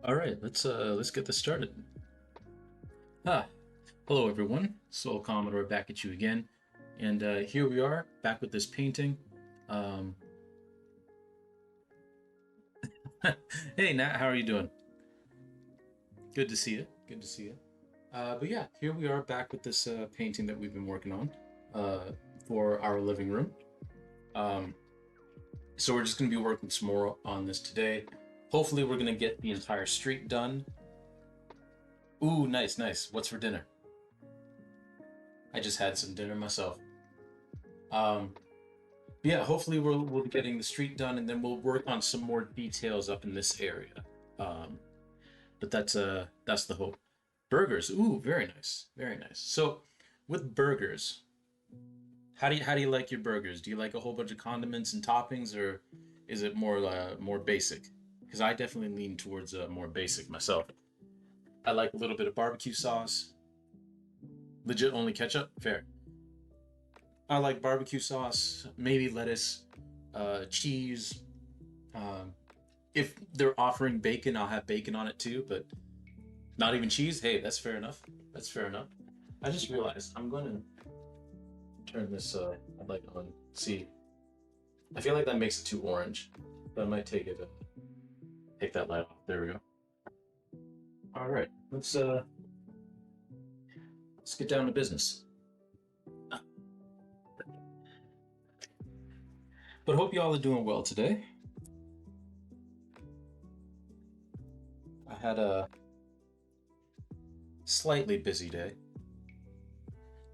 All right, let's get this started. Ah, hello everyone. Soul Commodore back at you again, and here we are back with this painting. Um, hey Nat, how are you doing? Good to see you. Good to see you. But yeah, here we are back with this painting that we've been working on uh, for our living room. Um, so we're just gonna be working some more on this today. Hopefully, we're gonna get the entire street done. Ooh, nice, nice. What's for dinner? I just had some dinner myself. Um, Yeah, hopefully we'll be getting the street done, and then we'll work on some more details up in this area. Um, but that's the hope. Burgers, ooh, very nice, very nice. So, with burgers, how do you like your burgers? Do you like a whole bunch of condiments and toppings, or is it more basic? Because I definitely lean towards more basic myself. I like a little bit of barbecue sauce, legit only ketchup, fair. I like barbecue sauce, maybe lettuce, cheese. Um, if they're offering bacon, I'll have bacon on it too, but not even cheese. Hey, that's fair enough. That's fair enough. I just realized I'm going to turn this light on. See, I feel like that makes it too orange, but I might take that light off. There we go. All right, let's get down to business. But hope you all are doing well today. I had a slightly busy day.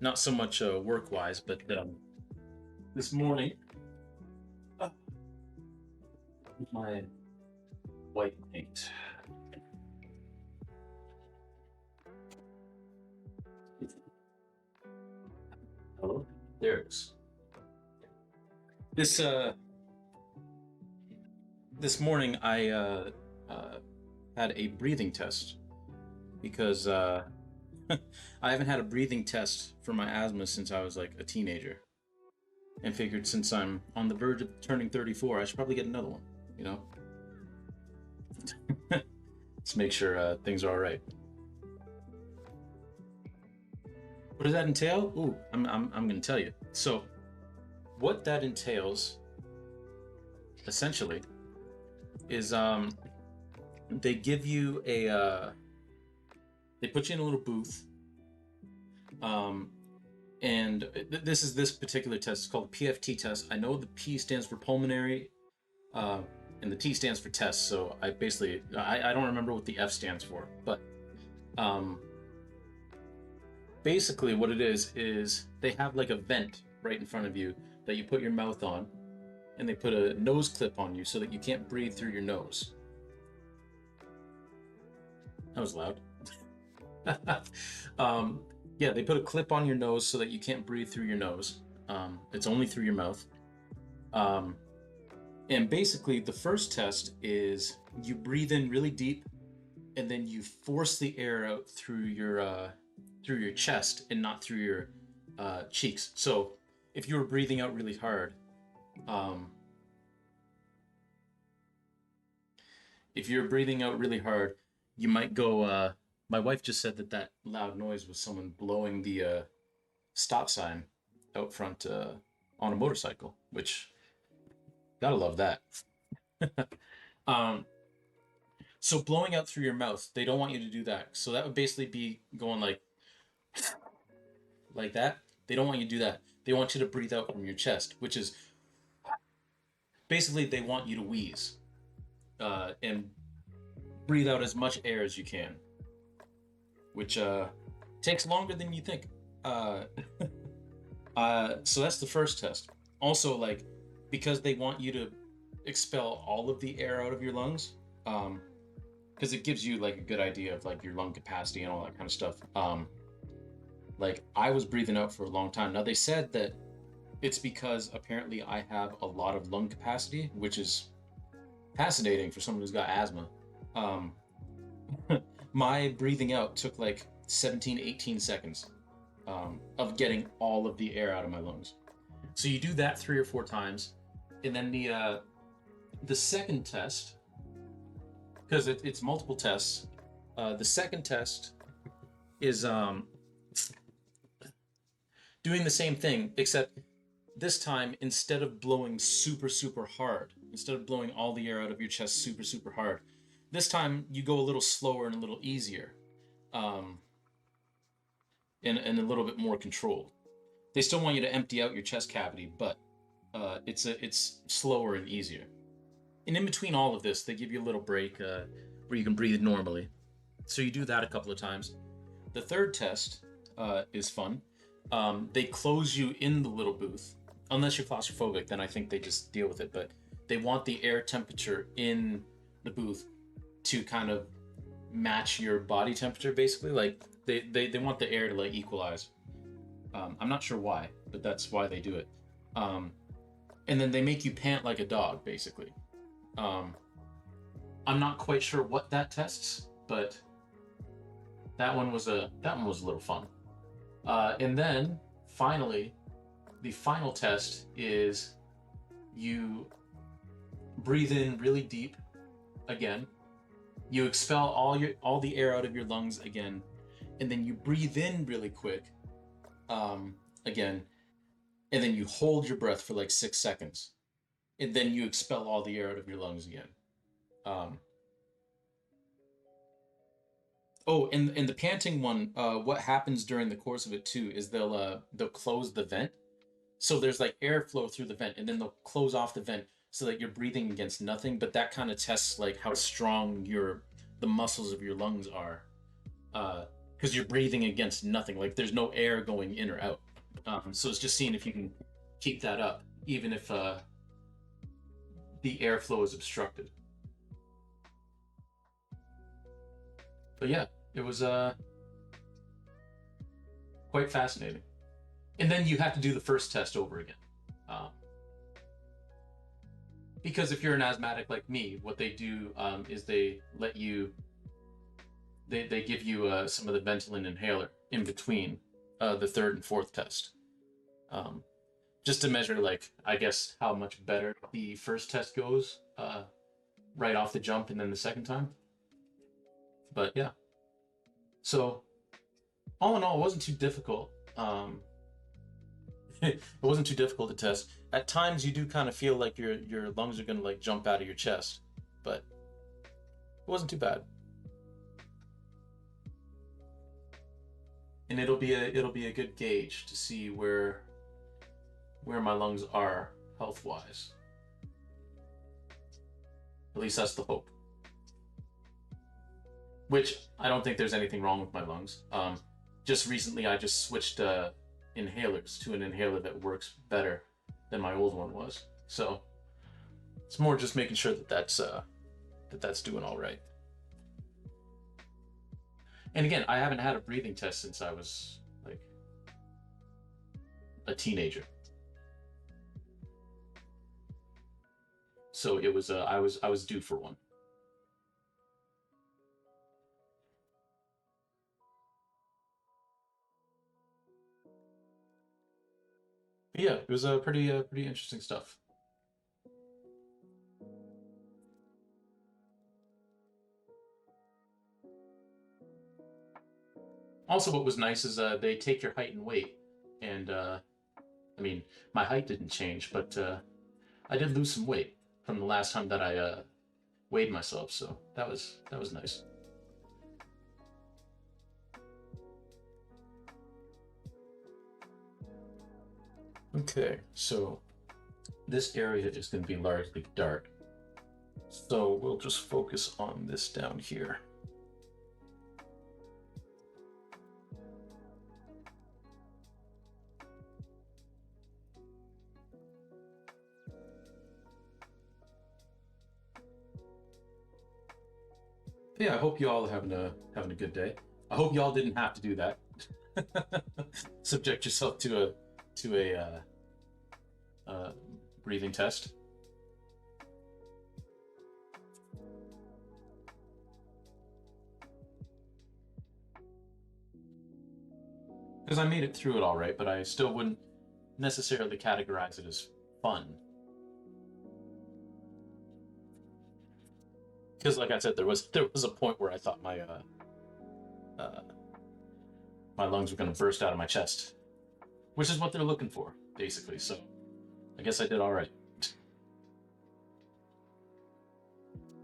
Not so much work wise, but this morning, uh, my white paint. Hello? There it is. This this morning I had a breathing test because I haven't had a breathing test for my asthma since I was like a teenager, and figured since I'm on the verge of turning 34, I should probably get another one. You know, let's make sure things are all right. What does that entail? Ooh, I'm going to tell you. So, what that entails essentially is they give you a they put you in a little booth, um, and this is this particular test. It's called the PFT test. I know the P stands for pulmonary, uh, and the T stands for test. So I don't remember what the F stands for, but um, basically what it is they have like a vent right in front of you that you put your mouth on, and they put a nose clip on you so that you can't breathe through your nose. That was loud. um, yeah, they put a clip on your nose so that you can't breathe through your nose. It's only through your mouth. Um, and basically, the first test is you breathe in really deep, and then you force the air out through your chest and not through your cheeks. So if you were breathing out really hard, um, if you're breathing out really hard, you might go. My wife just said that that loud noise was someone blowing the stop sign out front on a motorcycle, which gotta love that. Um, so blowing out through your mouth, they don't want you to do that. So that would basically be going like that. They don't want you to do that. They want you to breathe out from your chest, which is basically they want you to wheeze and breathe out as much air as you can, which takes longer than you think. Uh, so that's the first test. Also, like, because they want you to expel all of the air out of your lungs, because it gives you like a good idea of like your lung capacity and all that kind of stuff. Like I was breathing out for a long time. Now they said that it's because apparently I have a lot of lung capacity, which is fascinating for someone who's got asthma. Um, my breathing out took like 17, 18 seconds of getting all of the air out of my lungs. So you do that 3 or 4 times, and then the second test, because it's multiple tests. The second test is doing the same thing, except this time instead of blowing super super hard, instead of blowing all the air out of your chest super super hard, this time you go a little slower and a little easier, um, and a little bit more controlled. They still want you to empty out your chest cavity, but it's slower and easier. And in between all of this, they give you a little break where you can breathe normally. So you do that a couple of times. The third test is fun. They close you in the little booth. Unless you're claustrophobic, then I think they just deal with it. But they want the air temperature in the booth to kind of match your body temperature, basically. Like they want the air to like equalize. I'm not sure why, but that's why they do it. Um, and then they make you pant like a dog, basically. Um, I'm not quite sure what that tests, but that one was a little fun. And then finally, the final test is you breathe in really deep again. You expel all the air out of your lungs again, and then you breathe in really quick again, and then you hold your breath for like 6 seconds, and then you expel all the air out of your lungs again. Um, oh, and the panting one, what happens during the course of it too is they'll close the vent, so there's like airflow through the vent, and then they'll close off the vent so that you're breathing against nothing. But that kind of tests like how strong the muscles of your lungs are, because you're breathing against nothing. Like there's no air going in or out. So it's just seeing if you can keep that up, even if the airflow is obstructed. But yeah, it was quite fascinating. And then you have to do the first test over again. Um, because if you're an asthmatic like me, what they do is they give you some of the Ventolin inhaler in between the third and fourth test, um, just to measure, like, I guess how much better the first test goes right off the jump, and then the second time. But yeah, so all in all, it wasn't too difficult. It wasn't too difficult to test. At times, you do kind of feel like your lungs are gonna like jump out of your chest, but it wasn't too bad. And it'll be a good gauge to see where my lungs are health wise. At least that's the hope. Which I don't think there's anything wrong with my lungs. Just recently, I just switched inhalers to an inhaler that works better than my old one was. So it's more just making sure that that's doing all right. And again, I haven't had a breathing test since I was like a teenager. So it was I was due for one. But yeah, it was pretty interesting stuff. Also, what was nice is they take your height and weight, and I mean, my height didn't change, but I did lose some weight from the last time that I weighed myself, so that was nice. Okay, so this area is going to be largely dark, so we'll just focus on this down here. But yeah, I hope you all having a good day. I hope you all didn't have to do that. Subject yourself to a breathing test. Because I made it through it all right, but I still wouldn't necessarily categorize it as fun. Because, like I said, there was a point where I thought uh, my lungs were going to burst out of my chest, which is what they're looking for, basically. So I guess I did all right.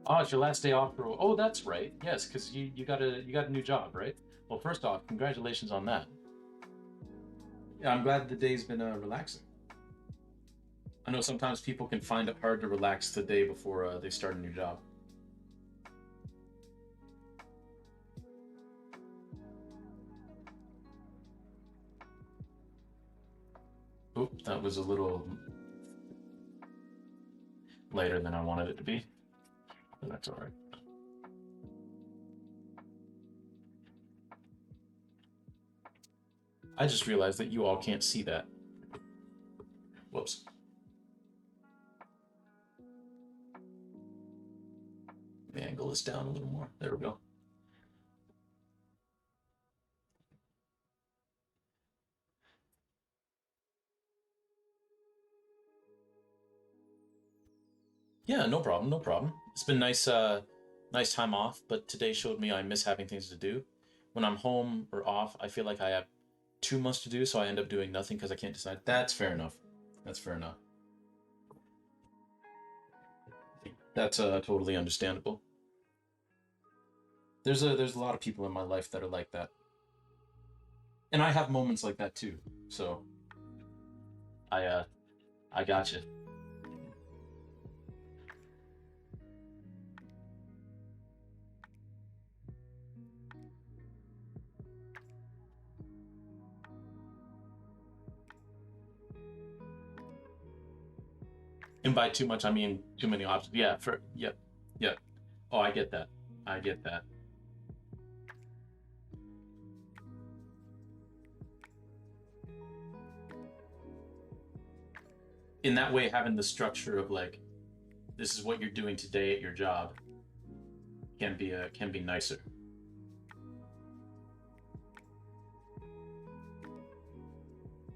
Oh, it's your last day off. Oh, that's right. Yes, because you got a new job, right? Well, first off, congratulations on that. Yeah, I'm glad the day's been relaxing. I know sometimes people can find it hard to relax the day before they start a new job. Oop, that was a little later than I wanted it to be, but that's all right. I just realized that you all can't see that. Whoops. The angle is down a little more. There we go. Yeah, no problem, no problem. It's been nice time off, but today showed me I miss having things to do. When I'm home or off, I feel like I have too much to do, so I end up doing nothing because I can't decide. That's fair enough. That's fair enough. That's totally understandable. There's a lot of people in my life that are like that, and I have moments like that too. So I got you. And by too much, I mean too many options. Yeah, for yep, yep. Oh, I get that. I get that. In that way, having the structure of like this is what you're doing today at your job can be nicer.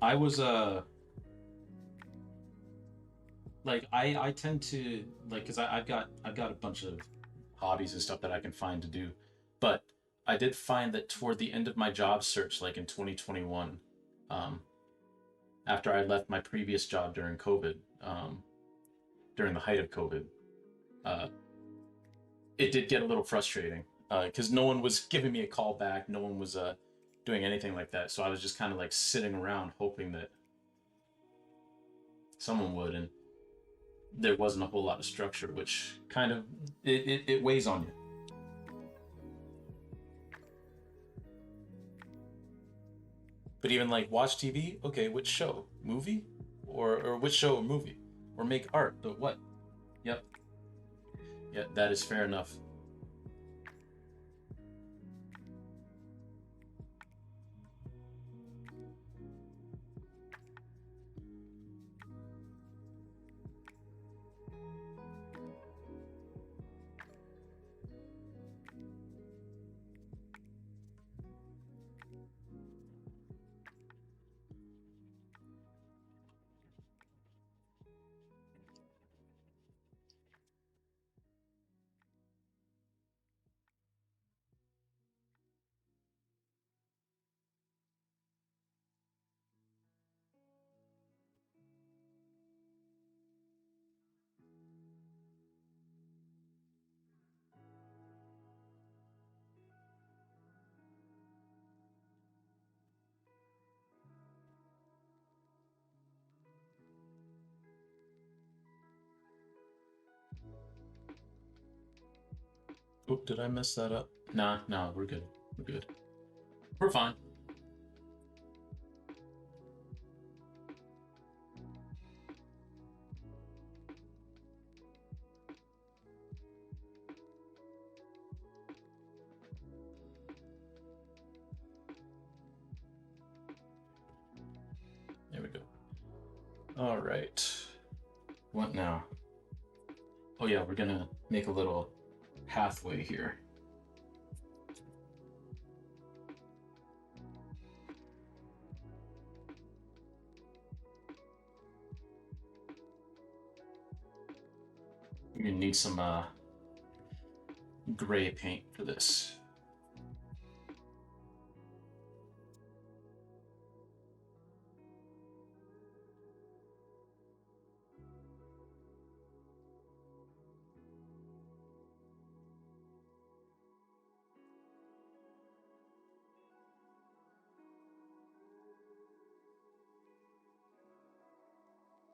I was like I tend to like because I've got a bunch of hobbies and stuff that I can find to do, but I did find that toward the end of my job search, like in 2021, um, after I left my previous job during COVID, during the height of COVID, uh, it did get a little frustrating because no one was giving me a call back, no one was doing anything like that, so I was just kind of like sitting around hoping that someone would, and there wasn't a whole lot of structure, which kind of it weighs on you. But even like watch TV, okay, which show, movie, or which show or movie, or make art, but what? Yep, yeah, that is fair enough. Oop, did I mess that up? Nah, nah, we're good. We're good. We're fine. There we go. All right. What now? Oh yeah, we're gonna make a little pathway here. You're gonna need some gray paint for this.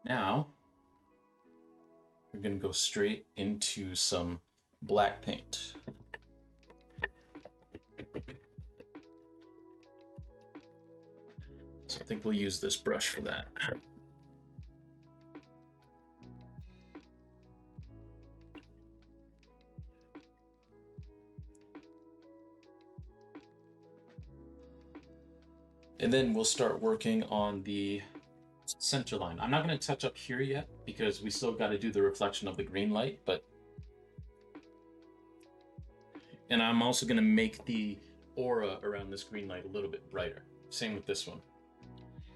Now, we're going to go straight into some black paint. So I think we'll use this brush for that. And then we'll start working on the center line. I'm not going to touch up here yet because we still got to do the reflection of the green light, and I'm also going to make the aura around this green light a little bit brighter. Same with this one.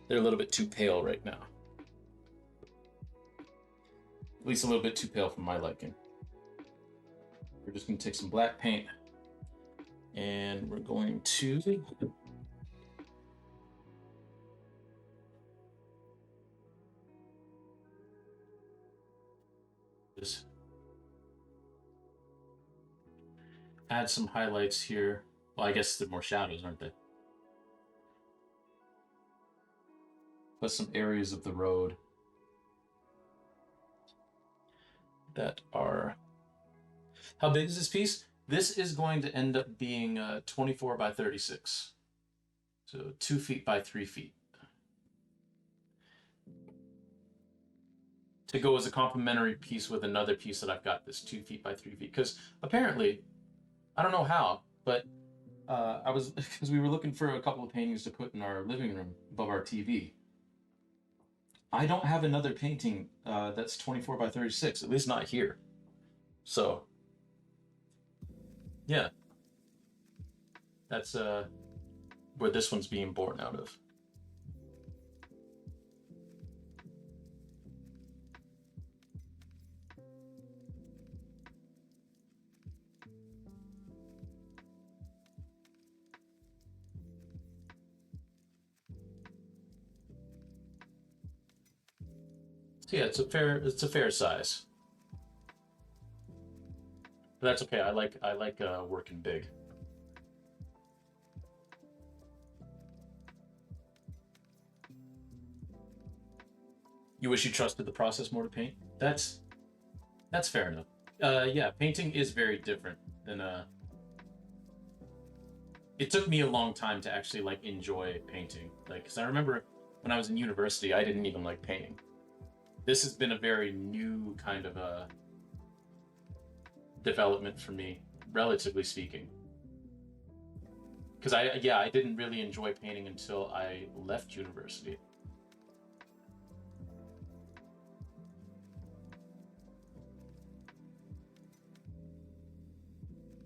They're a little bit too pale right now. At least a little bit too pale for my liking. We're just going to take some black paint and we're going to just add some highlights here. Well, I guess they're more shadows, aren't they? Put some areas of the road that are... How big is this piece? This is going to end up being 24 by 36. So 2 feet by 3 feet. To go as a complementary piece with another piece that I've got, this 2 feet by 3 feet. Because apparently, I don't know how, but because we were looking for a couple of paintings to put in our living room above our TV. I don't have another painting that's 24 by 36, at least not here. So, yeah. That's where this one's being born out of. So yeah, it's a fair size. But that's okay. I like working big. You wish you trusted the process more to paint? That's fair enough. Yeah, painting is very different than it took me a long time to actually like enjoy painting. Like, cause I remember when I was in university, I didn't even like painting. This has been a very new kind of a development for me, relatively speaking. Because I didn't really enjoy painting until I left university.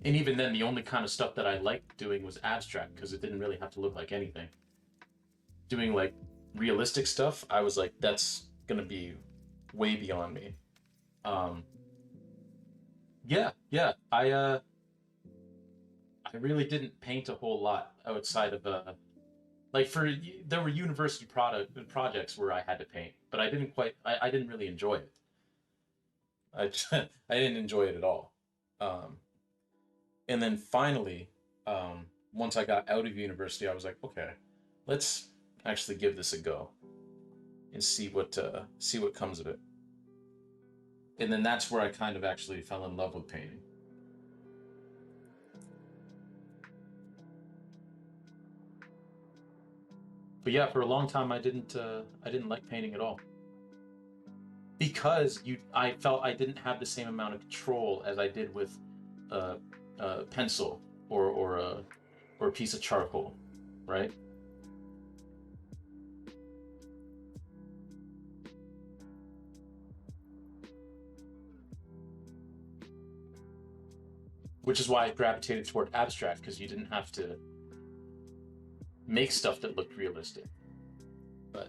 And even then, the only kind of stuff that I liked doing was abstract because it didn't really have to look like anything. Doing like realistic stuff, I was like, that's gonna be way beyond me. Um, yeah, I really didn't paint a whole lot outside of like there were university projects where I had to paint, but I didn't really enjoy it. I didn't enjoy it at all. Um, and then finally, once I got out of university, I was like, okay, let's actually give this a go and see what comes of it. And then that's where I kind of actually fell in love with painting. But yeah, for a long time I didn't like painting at all because I felt I didn't have the same amount of control as I did with a pencil or a piece of charcoal, right? Which is why I gravitated toward abstract because you didn't have to make stuff that looked realistic. But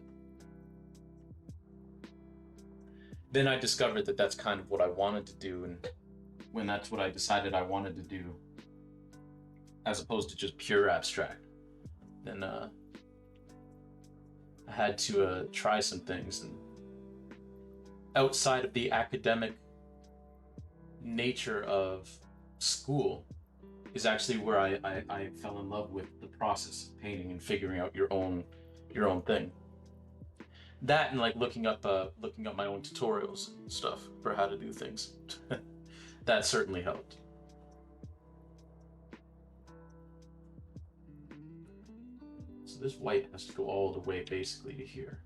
then I discovered that that's kind of what I wanted to do, and when that's what I decided I wanted to do, as opposed to just pure abstract. Then I had to try some things, and outside of the academic nature of school is actually where I fell in love with the process of painting and figuring out your own thing. That and like looking up my own tutorials and stuff for how to do things. That certainly helped. So this white has to go all the way basically to here.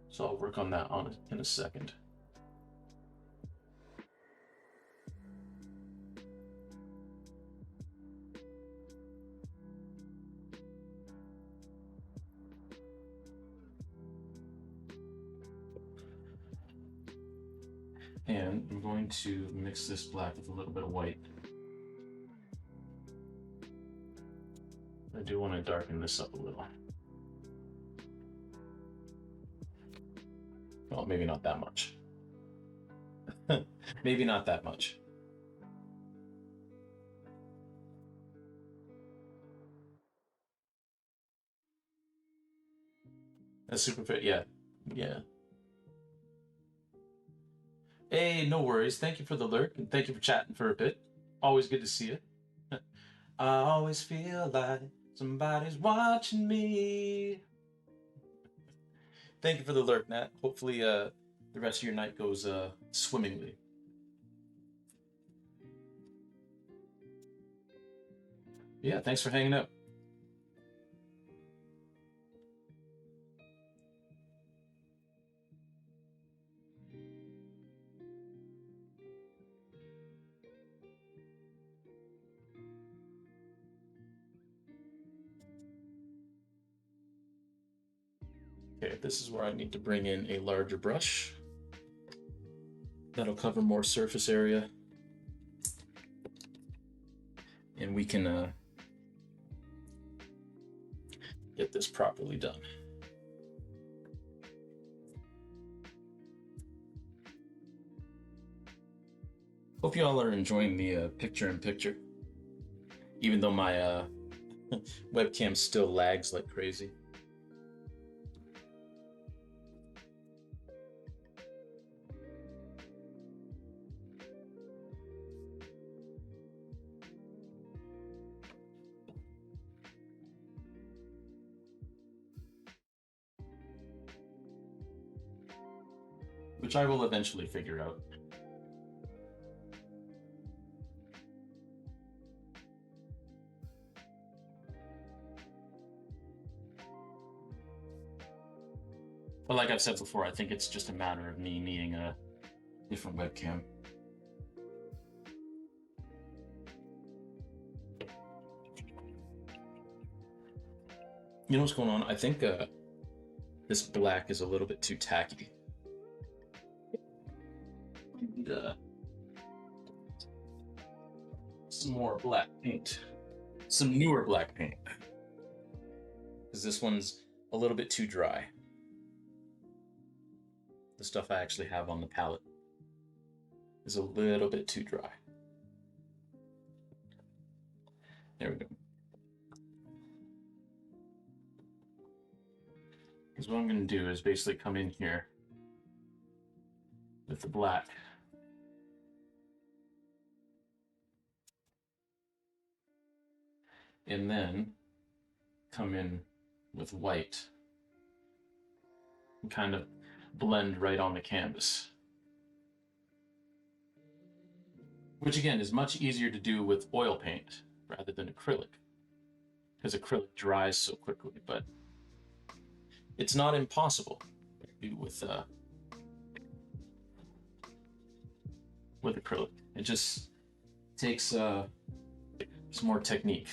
So I'll work on that in a second. And I'm going to mix this black with a little bit of white. I do want to darken this up a little. Well, maybe not that much. Maybe not that much. That's super fit. Yeah. Yeah. Hey, no worries. Thank you for the lurk and thank you for chatting for a bit. Always good to see you. I always feel like somebody's watching me. Thank you for the lurk, Nat. Hopefully, the rest of your night goes swimmingly. Yeah, thanks for hanging out. Okay, this is where I need to bring in a larger brush. That'll cover more surface area. And we can get this properly done. Hope you all are enjoying the picture-in-picture, even though my webcam still lags like crazy. Which I will eventually figure out. But like I've said before, I think it's just a matter of me needing a different webcam. You know what's going on? I think this black is a little bit too tacky. And, some more black paint. Some newer black paint. Because this one's a little bit too dry. The stuff I actually have on the palette is a little bit too dry. There we go. Because what I'm going to do is basically come in here with the black. And then come in with white and kind of blend right on the canvas. Which again is much easier to do with oil paint rather than acrylic, because acrylic dries so quickly, but it's not impossible to do with acrylic. It just takes some more technique.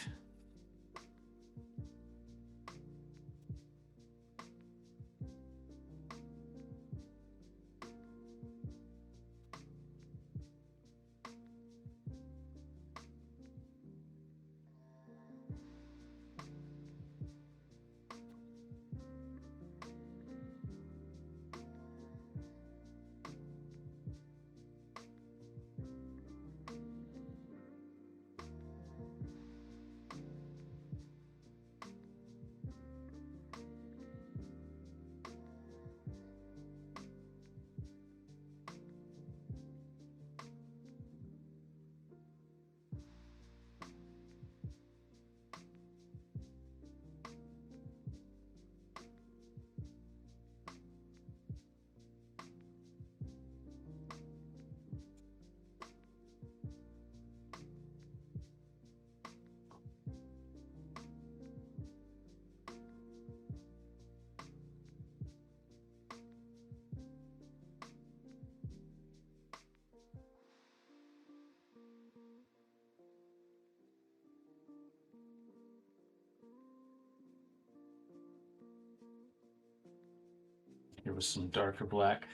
Here was some darker black.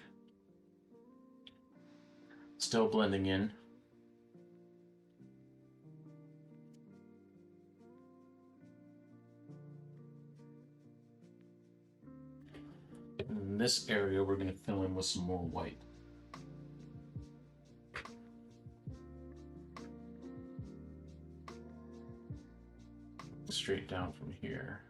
Still blending in. In this area, we're going to fill in with some more white. Straight down from here.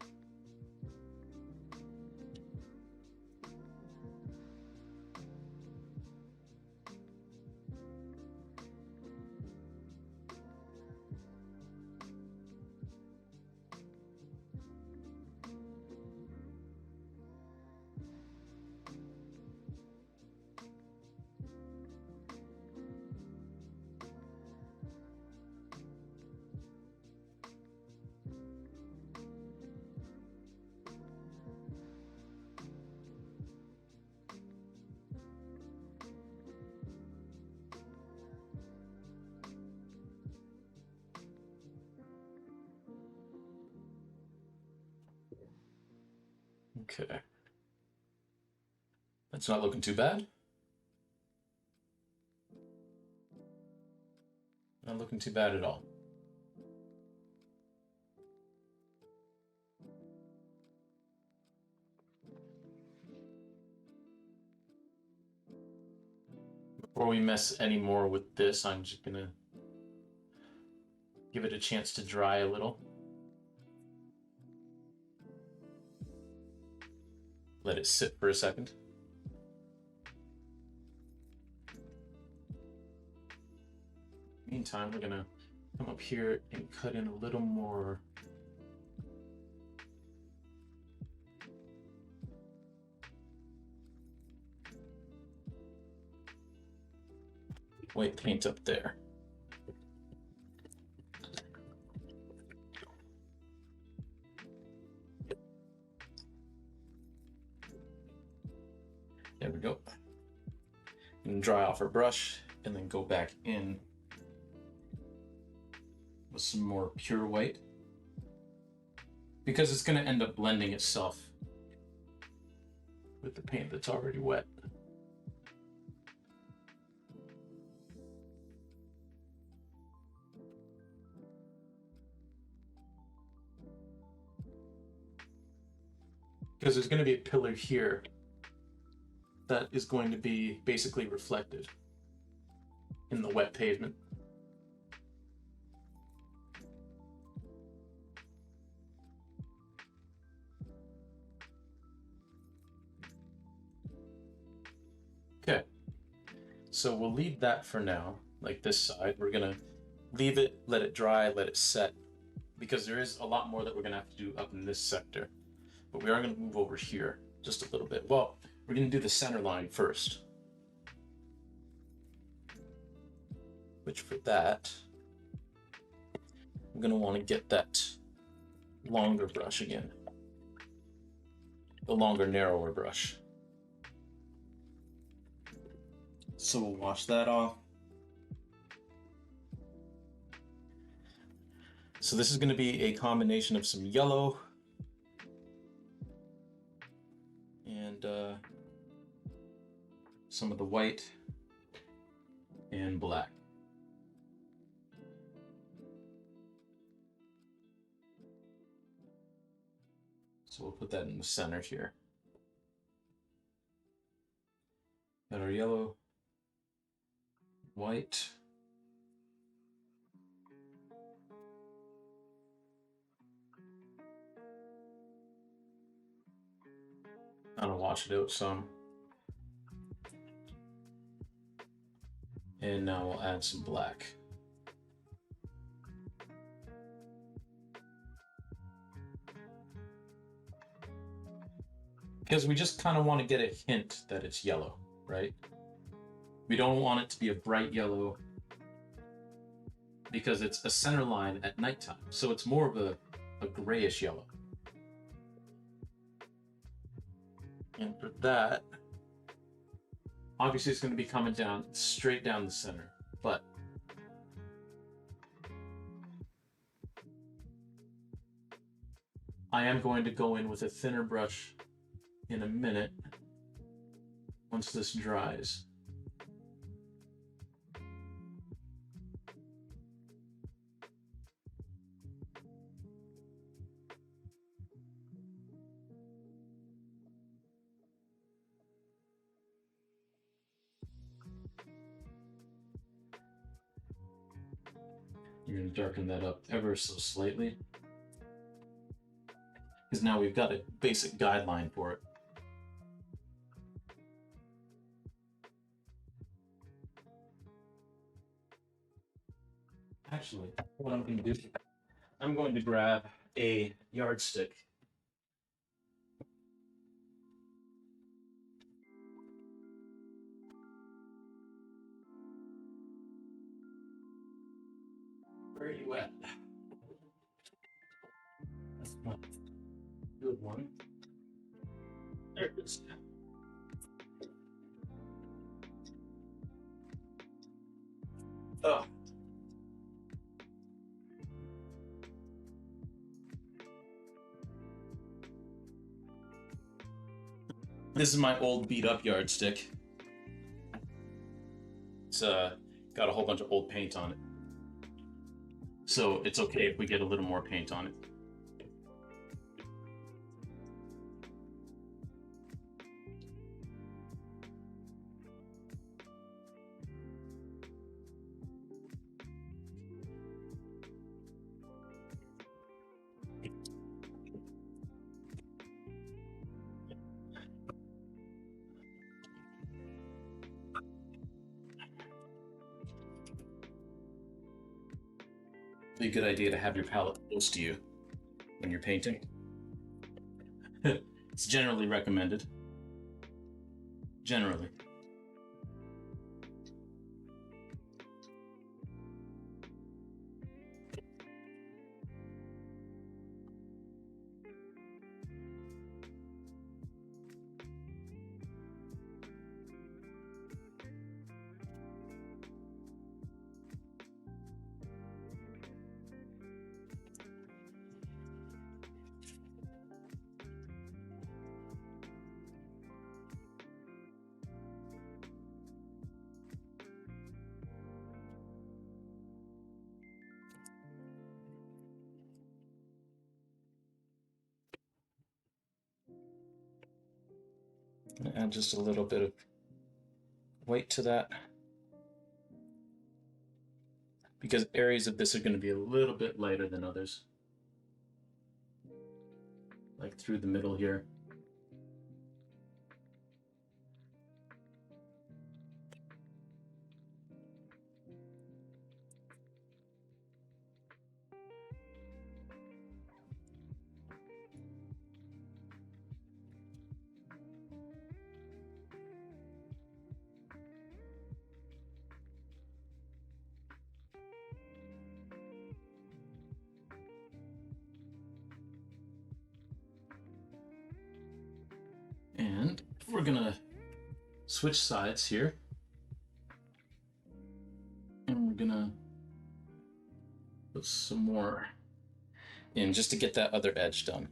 Okay. That's not looking too bad. Not looking too bad at all. Before we mess any more with this, I'm just gonna give it a chance to dry a little. Let it sit for a second. Meantime, we're gonna come up here and cut in a little more white paint up there. There we go. And dry off our brush and then go back in with some more pure white, because it's going to end up blending itself with the paint that's already wet. Because there's going to be a pillar here that is going to be basically reflected in the wet pavement. Okay, so we'll leave that for now, like this side. We're gonna leave it, let it dry, let it set, because there is a lot more that we're gonna have to do up in this sector. But we are gonna move over here just a little bit. Well, we're gonna do the center line first. Which for that, I'm gonna wanna get that longer brush again. The longer, narrower brush. So we'll wash that off. So this is going to be a combination of some yellow and some of the white and black. So we'll put that in the center here. Got our yellow, white, kind of wash it out some. And now we'll add some black. Because we just kind of want to get a hint that it's yellow, right? We don't want it to be a bright yellow because it's a center line at nighttime. So it's more of a grayish yellow. And for that, obviously it's going to be coming down straight down the center, but I am going to go in with a thinner brush in a minute once this dries. You're going to darken that up ever so slightly, because now we've got a basic guideline for it. Actually, what I'm going to do, I'm going to grab a yardstick. Where are you at? That's not a good one. There it is. Oh. This is my old beat up yardstick. It's got a whole bunch of old paint on it. So it's okay if we get a little more paint on it. Be a good idea to have your palette close to you when you're painting. It's generally recommended. Generally. Add just a little bit of white to that, because areas of this are going to be a little bit lighter than others, like through the middle here. And we're gonna switch sides here, and we're gonna put some more in just to get that other edge done.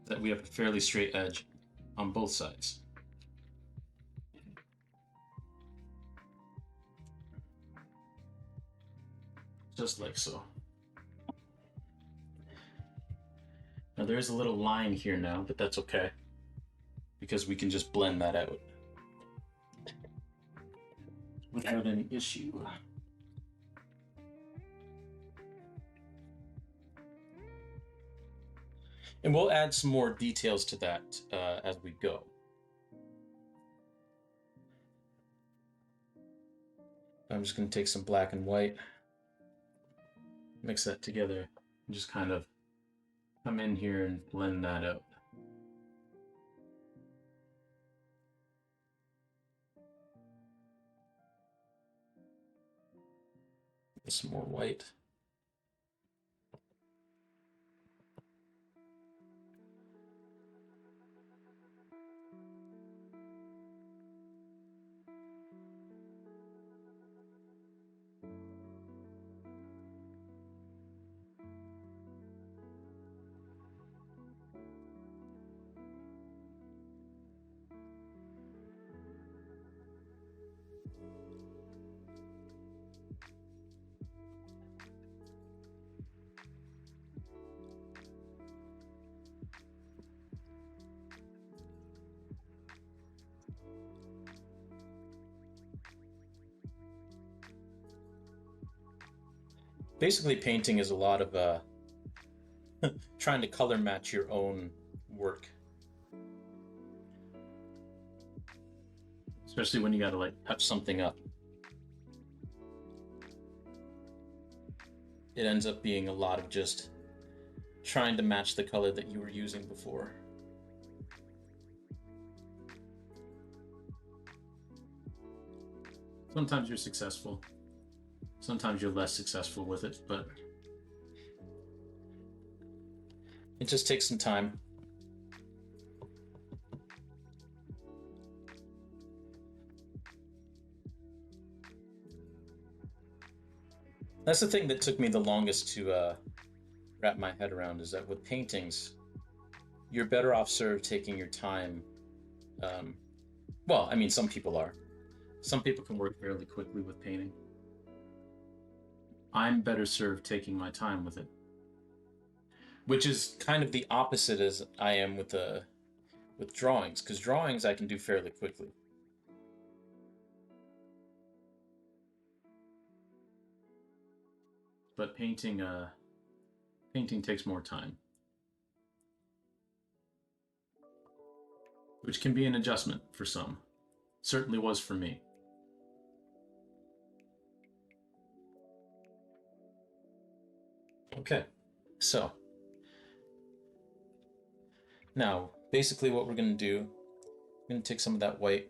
That we have a fairly straight edge on both sides. Just like so. Now there is a little line here now, but that's okay, because we can just blend that out without any issue. And we'll add some more details to that as we go. I'm just going to take some black and white, mix that together, and just kind of come in here and blend that out. Some more white. Basically, painting is a lot of trying to color match your own work, especially when you got to like touch something up. It ends up being a lot of just trying to match the color that you were using before. Sometimes you're successful, sometimes you're less successful with it, but it just takes some time. That's the thing that took me the longest to wrap my head around, is that with paintings, you're better off served taking your time. Um, well, I mean, some people are. Some people can work fairly quickly with painting. I'm better served taking my time with it, which is kind of the opposite as I am with drawings, because drawings I can do fairly quickly. But painting takes more time, which can be an adjustment for some. Certainly was for me. Okay, so now basically what we're going to do, we're going to take some of that white,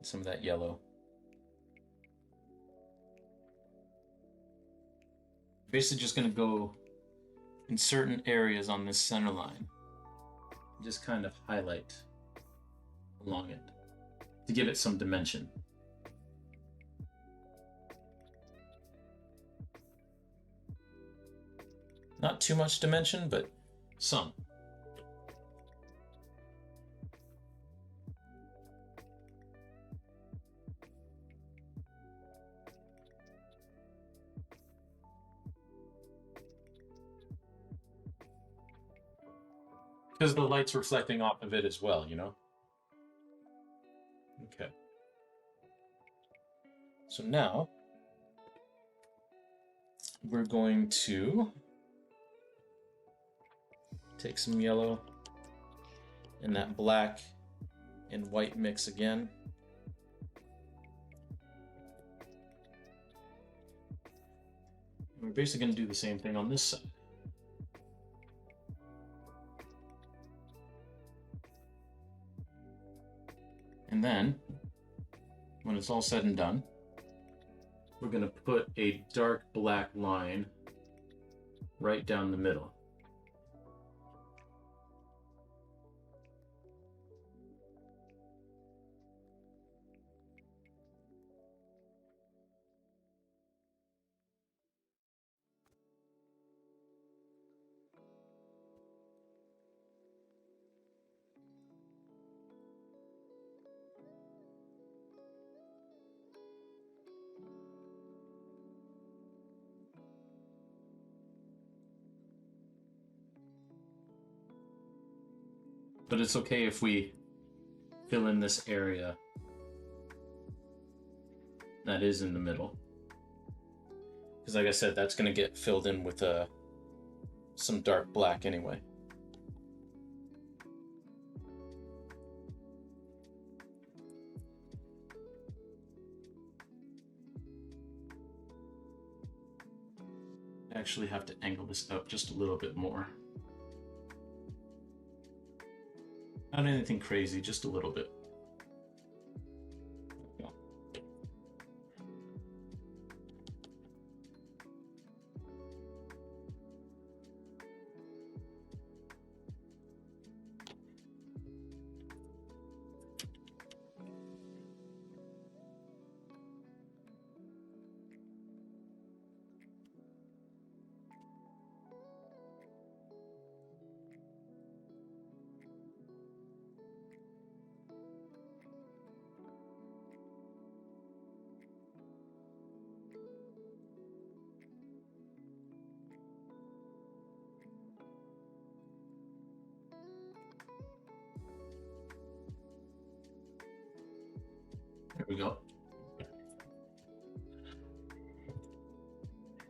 some of that yellow. Basically just going to go in certain areas on this center line, just kind of highlight along it to give it some dimension. Not too much dimension, but some. Because the light's reflecting off of it as well, you know? Okay. So now we're going to take some yellow and that black and white mix again. And we're basically going to do the same thing on this side. And then, when it's all said and done, we're going to put a dark black line right down the middle. But it's okay if we fill in this area that is in the middle. Because like I said, that's going to get filled in with some dark black anyway. I actually have to angle this up just a little bit more. Not anything crazy, just a little bit. we go.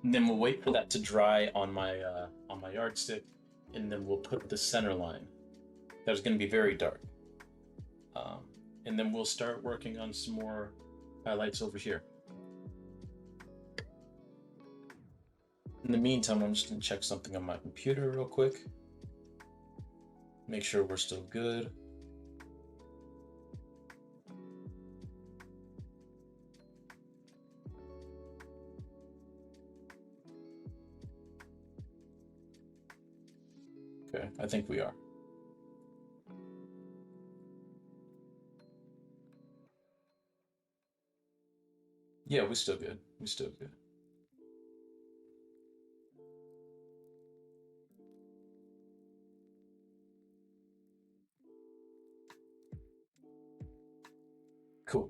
And then we'll wait for that to dry on my yardstick, and then we'll put the center line. That's going to be very dark. And then we'll start working on some more highlights over here. In the meantime, I'm just going to check something on my computer real quick. Make sure we're still good. Okay, I think we are. Yeah, we're still good. We're still good. Cool.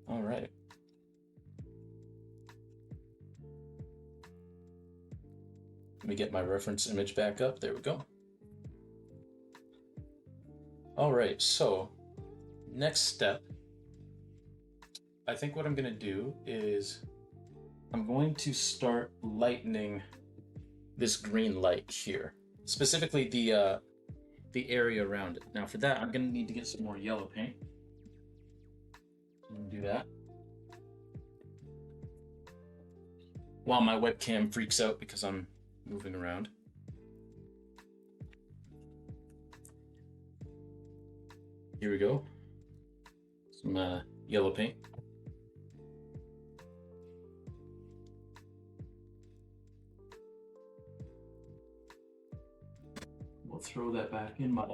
All right. Let me get my reference image back up. There we go. All right, so next step, I think what I'm going to do is I'm going to start lightening this green light here, specifically the area around it. Now for that, I'm going to need to get some more yellow paint. I'm going to do that while my webcam freaks out because I'm moving around. Here we go. Some yellow paint. We'll throw that back in my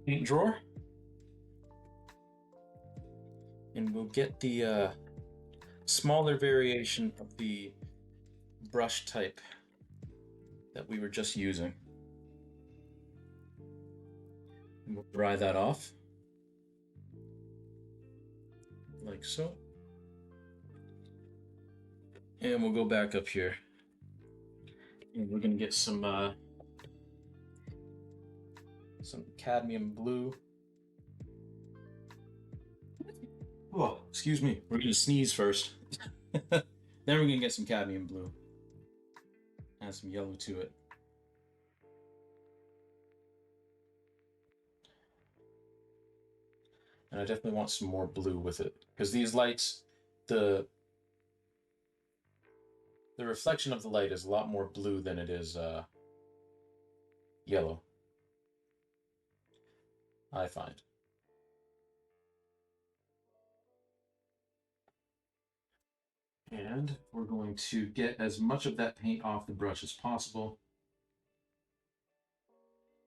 paint drawer. And we'll get the smaller variation of the brush type that we were just using. And we'll dry that off, like so. And we'll go back up here. And we're gonna get some cadmium blue. Oh, excuse me. We're gonna sneeze first. Then we're gonna get some cadmium blue. Add some yellow to it. And I definitely want some more blue with it, because these lights, the reflection of the light is a lot more blue than it is yellow, I find. And we're going to get as much of that paint off the brush as possible.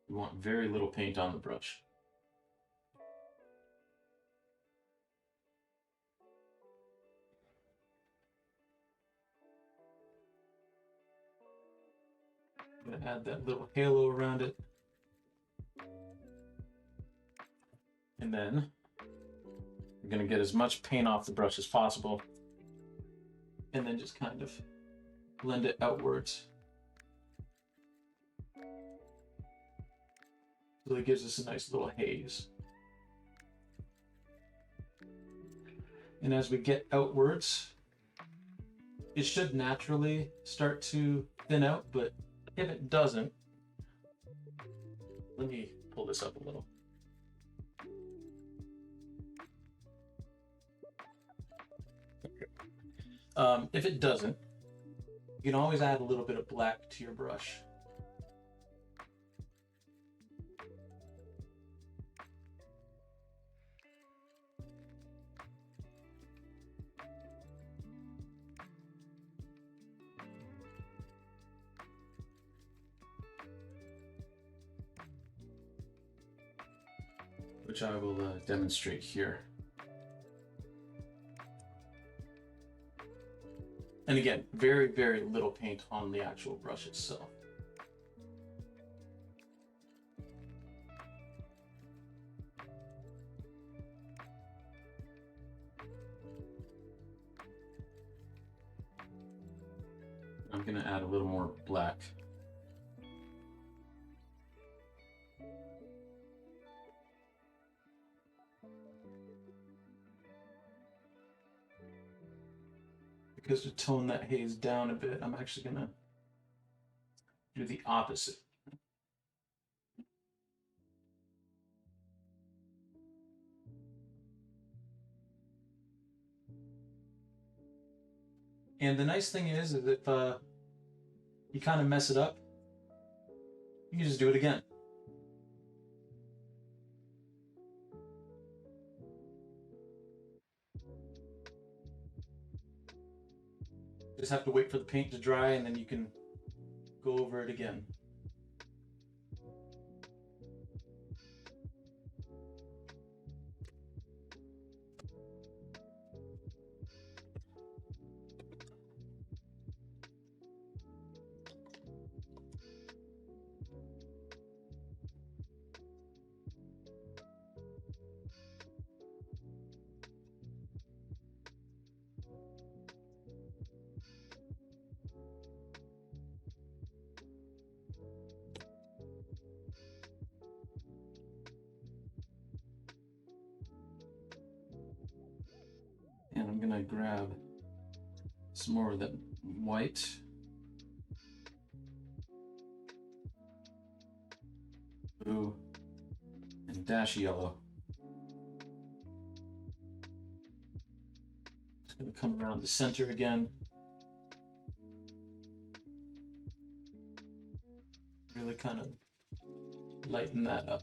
We want very little paint on the brush. I'm gonna add that little halo around it. And then we're gonna get as much paint off the brush as possible. And then just kind of blend it outwards. So it gives us a nice little haze. And as we get outwards, it should naturally start to thin out, but if it doesn't, let me pull this up a little. If it doesn't, you can always add a little bit of black to your brush. Which I will demonstrate here. And again, very, very little paint on the actual brush itself. I'm going to add a little more black. because to tone that haze down a bit, I'm actually gonna do the opposite. And the nice thing is if you kind of mess it up, you can just do it again. Just have to wait for the paint to dry and then you can go over it again. And I'm gonna grab some more of that white. Blue and dash yellow. Just gonna come around the center again. Really kind of lighten that up.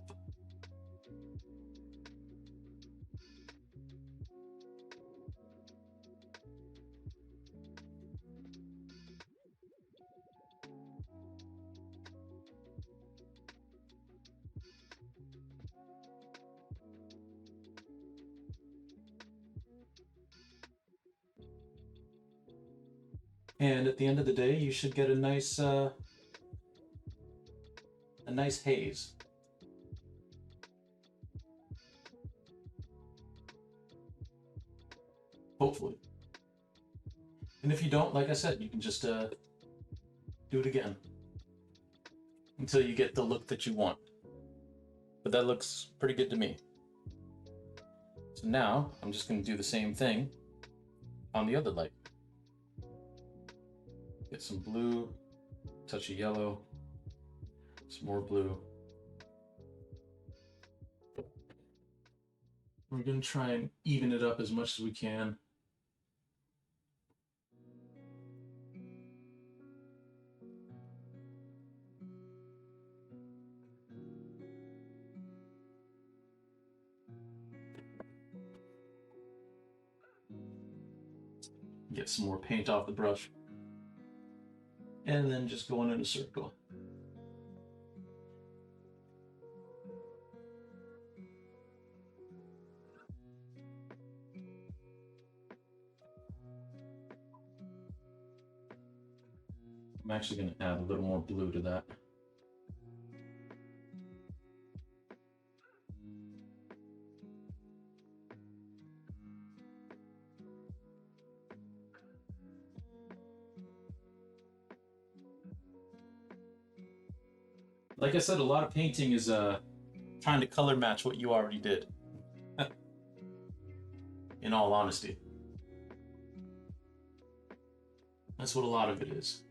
And at the end of the day, you should get a nice haze. Hopefully. And if you don't, like I said, you can just do it again until you get the look that you want. But that looks pretty good to me. So now I'm just going to do the same thing on the other light. Get some blue, touch of yellow, some more blue. We're going to try and even it up as much as we can. Get some more paint off the brush. And then just go in a circle. I'm actually going to add a little more blue to that. Like I said, a lot of painting is trying to color match what you already did. In all honesty. That's what a lot of it is.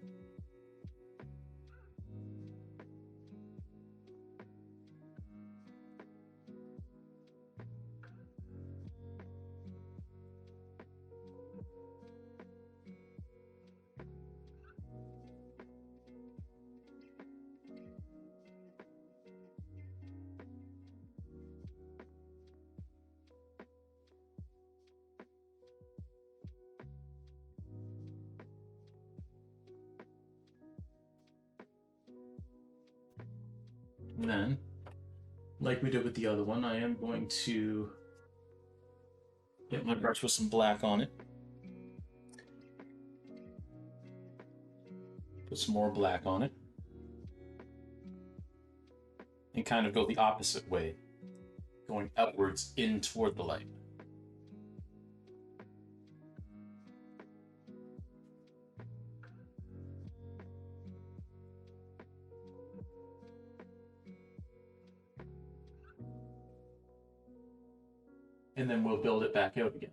And then, like we did with the other one, I am going to get my brush with some black on it. Put some more black on it. And kind of go the opposite way, going outwards in toward the light. And then we'll build it back out again.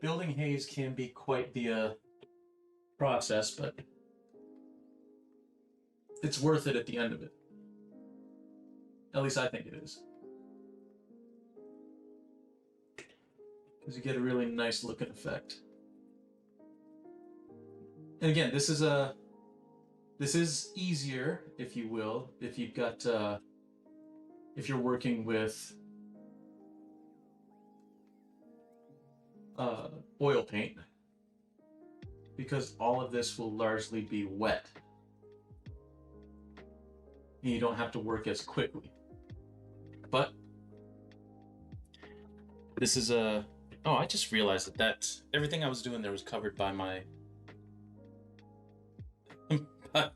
building haze can be quite the process, but it's worth it at the end of it. At least I think it is. Because you get a really nice looking effect. And again, this is easier, if you will, if you've got if you're working with oil paint, because all of this will largely be wet and you don't have to work as quickly. But this is a oh, I just realized that everything I was doing there was covered by my by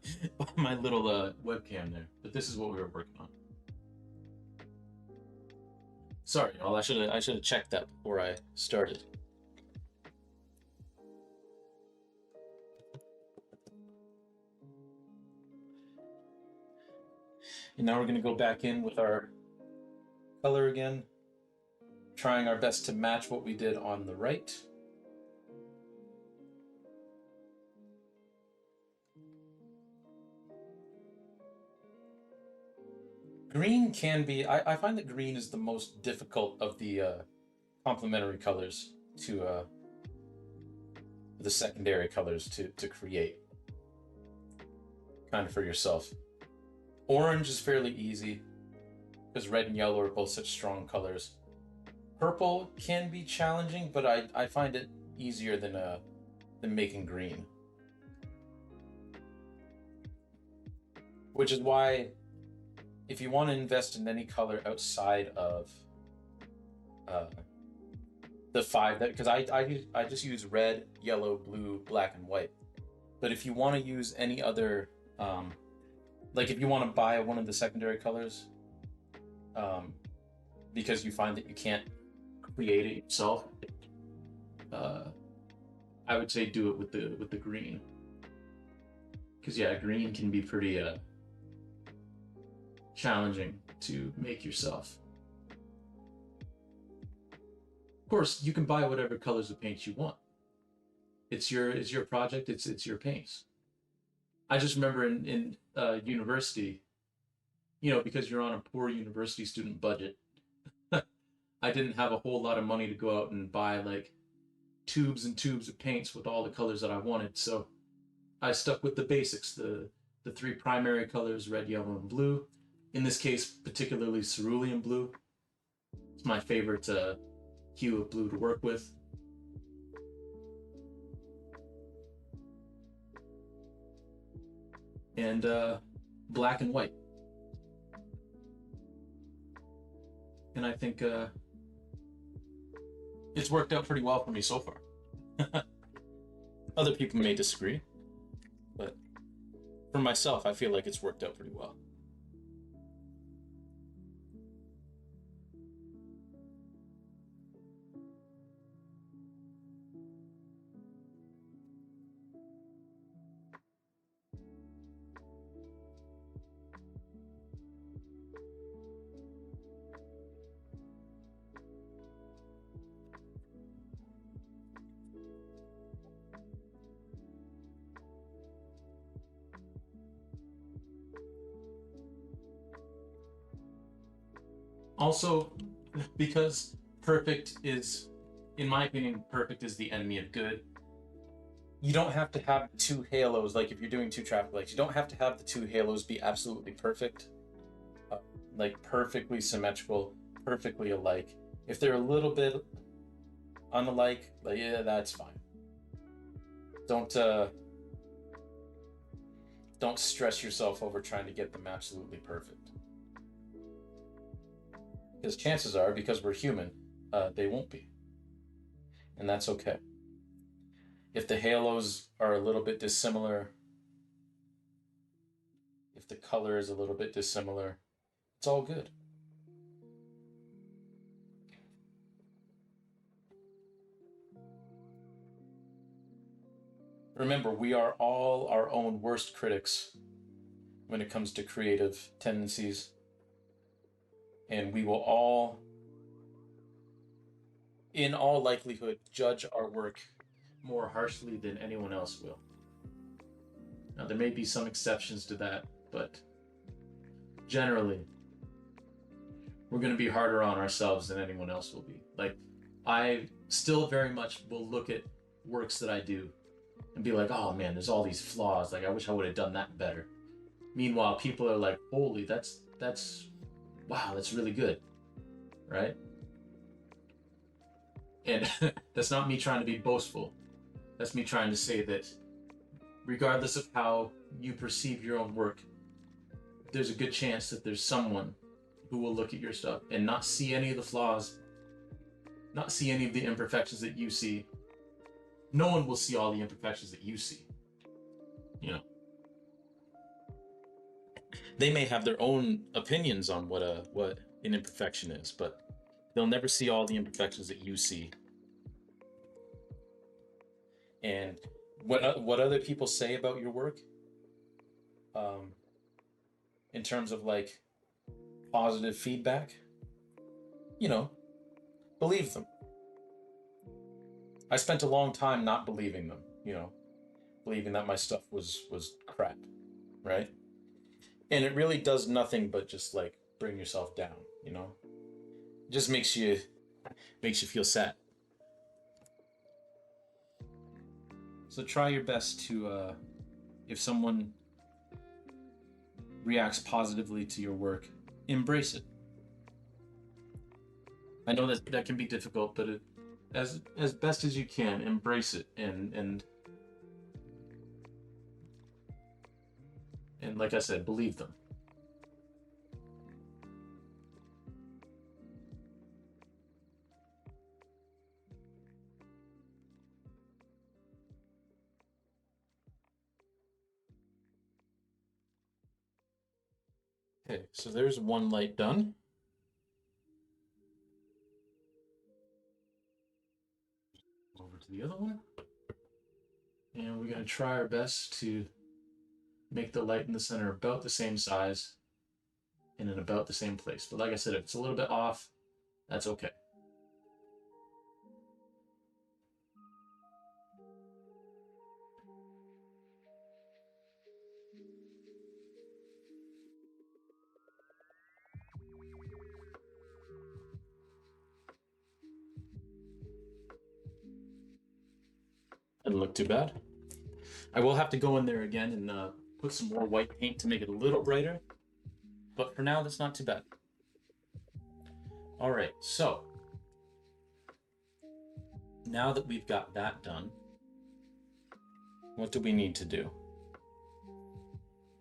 my little webcam there. But this is what we were working on. Sorry, y'all. I should have checked that before I started. And now we're going to go back in with our color again, trying our best to match what we did on the right. Green can be, I find that green is the most difficult of the complementary colors to the secondary colors to create, kind of for yourself. Orange is fairly easy because red and yellow are both such strong colors. Purple can be challenging, but I find it easier than making green. Which is why, if you want to invest in any color outside of the five, that because I just use red, yellow, blue, black, and white. But if you want to use any other, like if you want to buy one of the secondary colors, because you find that you can't create it yourself, I would say do it with the green. Because yeah, green can be pretty challenging to make yourself. Of course, you can buy whatever colors of paint you want. It's your project. It's your paints. I just remember in university, because you're on a poor university student budget, I didn't have a whole lot of money to go out and buy like tubes and tubes of paints with all the colors that I wanted. So I stuck with the basics, the three primary colors, red, yellow, and blue. In this case, particularly cerulean blue. It's my favorite hue of blue to work with. And black and white. And I think it's worked out pretty well for me so far. Other people may disagree, but for myself, I feel like it's worked out pretty well. Also, because perfect is, in my opinion, perfect is the enemy of good. You don't have to have two halos, like if you're doing two traffic lights, you don't have to have the two halos be absolutely perfect, like perfectly symmetrical, perfectly alike. If they're a little bit unalike, like, yeah, that's fine. Don't stress yourself over trying to get them absolutely perfect. Because chances are, because we're human, they won't be. And that's okay. If the halos are a little bit dissimilar, if the color is a little bit dissimilar, it's all good. Remember, we are all our own worst critics when it comes to creative tendencies. And we will all, in all likelihood, judge our work more harshly than anyone else will. Now, there may be some exceptions to that, but generally, we're going to be harder on ourselves than anyone else will be. Like, I still very much will look at works that I do and be like, oh man, there's all these flaws. Like, I wish I would have done that better. Meanwhile, people are like, holy, wow, that's really good, right? And that's not me trying to be boastful. That's me trying to say that regardless of how you perceive your own work, there's a good chance that there's someone who will look at your stuff and not see any of the flaws, not see any of the imperfections that you see. No one will see all the imperfections that you see. You know, they may have their own opinions on what an imperfection is, but they'll never see all the imperfections that you see. And what other people say about your work, um, in terms of like positive feedback, you know, believe them. I spent a long time not believing them, believing that my stuff was crap, right? And it really does nothing but just like bring yourself down, you know? It just makes you feel sad. So try your best to if someone reacts positively to your work, embrace it. I know that can be difficult, but as best as you can, embrace it and like I said, believe them. Okay, so there's one light done. Over to the other one. And we're going to try our best to make the light in the center about the same size and in about the same place. But like I said, if it's a little bit off, that's okay. Doesn't look too bad. I will have to go in there again and put some more white paint to make it a little brighter. But for now, that's not too bad. All right, so now that we've got that done, what do we need to do?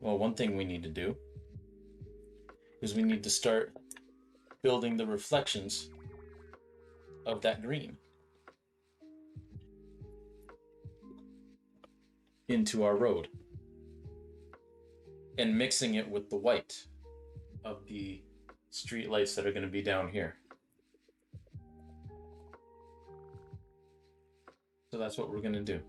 Well, one thing we need to do is we need to start building the reflections of that green into our road and mixing it with the white of the street lights that are going to be down here. So that's what we're going to do.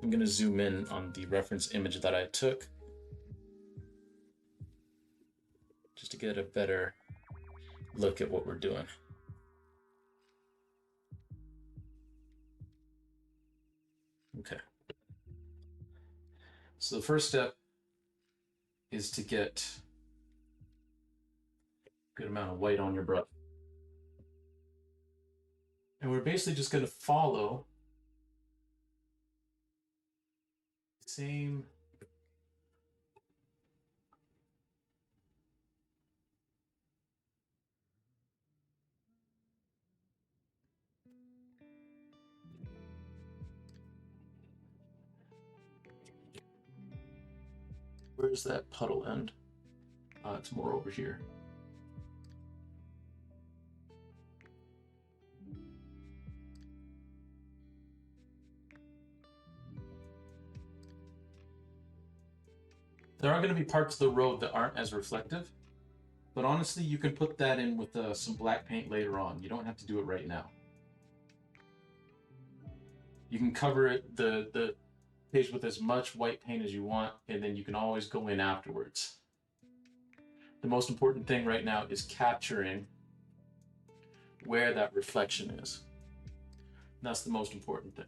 I'm going to zoom in on the reference image that I took just to get a better look at what we're doing. Okay. So the first step is to get a good amount of white on your brush. And we're basically just going to follow the same where's that puddle end? It's more over here. There are going to be parts of the road that aren't as reflective, but honestly, you can put that in with some black paint later on. You don't have to do it right now. You can cover it the page with as much white paint as you want, and then you can always go in afterwards. The most important thing right now is capturing where that reflection is. That's the most important thing.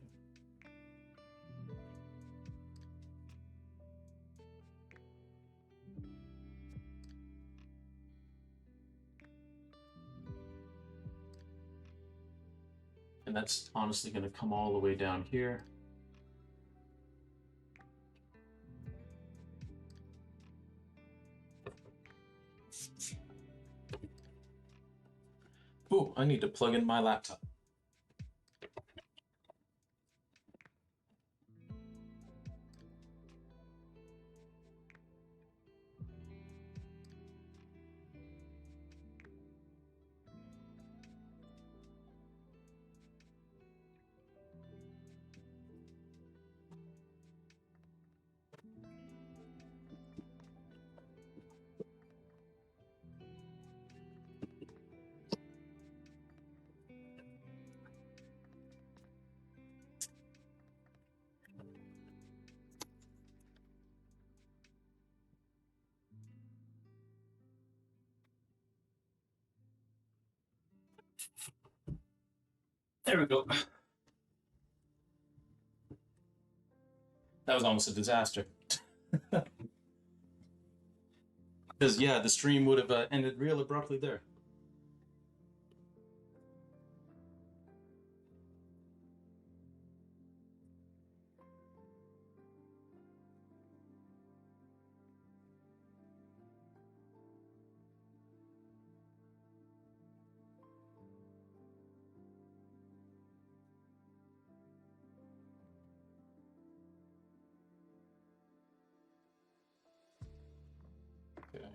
And that's honestly going to come all the way down here. Oh, I need to plug in my laptop. There we go. That was almost a disaster. Because, yeah, the stream would have ended real abruptly there. Okay.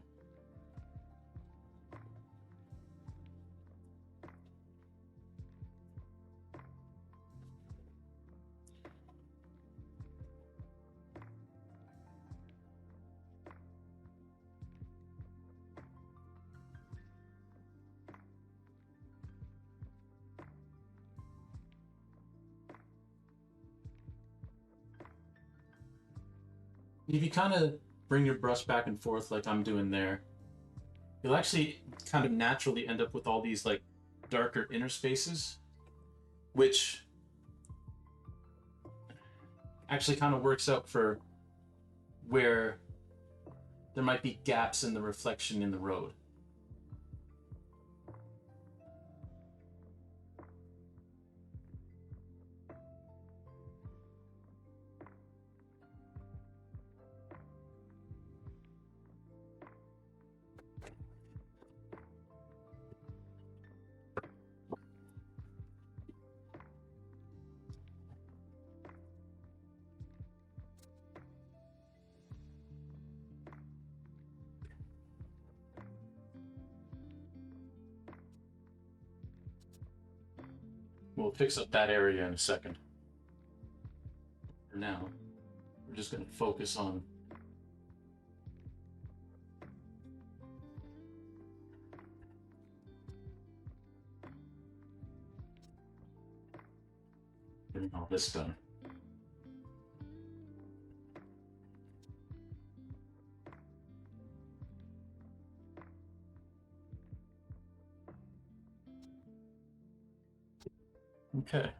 If you kind of bring your brush back and forth like I'm doing there, you'll actually kind of naturally end up with all these like darker inner spaces, which actually kind of works out for where there might be gaps in the reflection in the road. We'll fix up that area in a second. For now, we're just going to focus on getting all this done. Okay.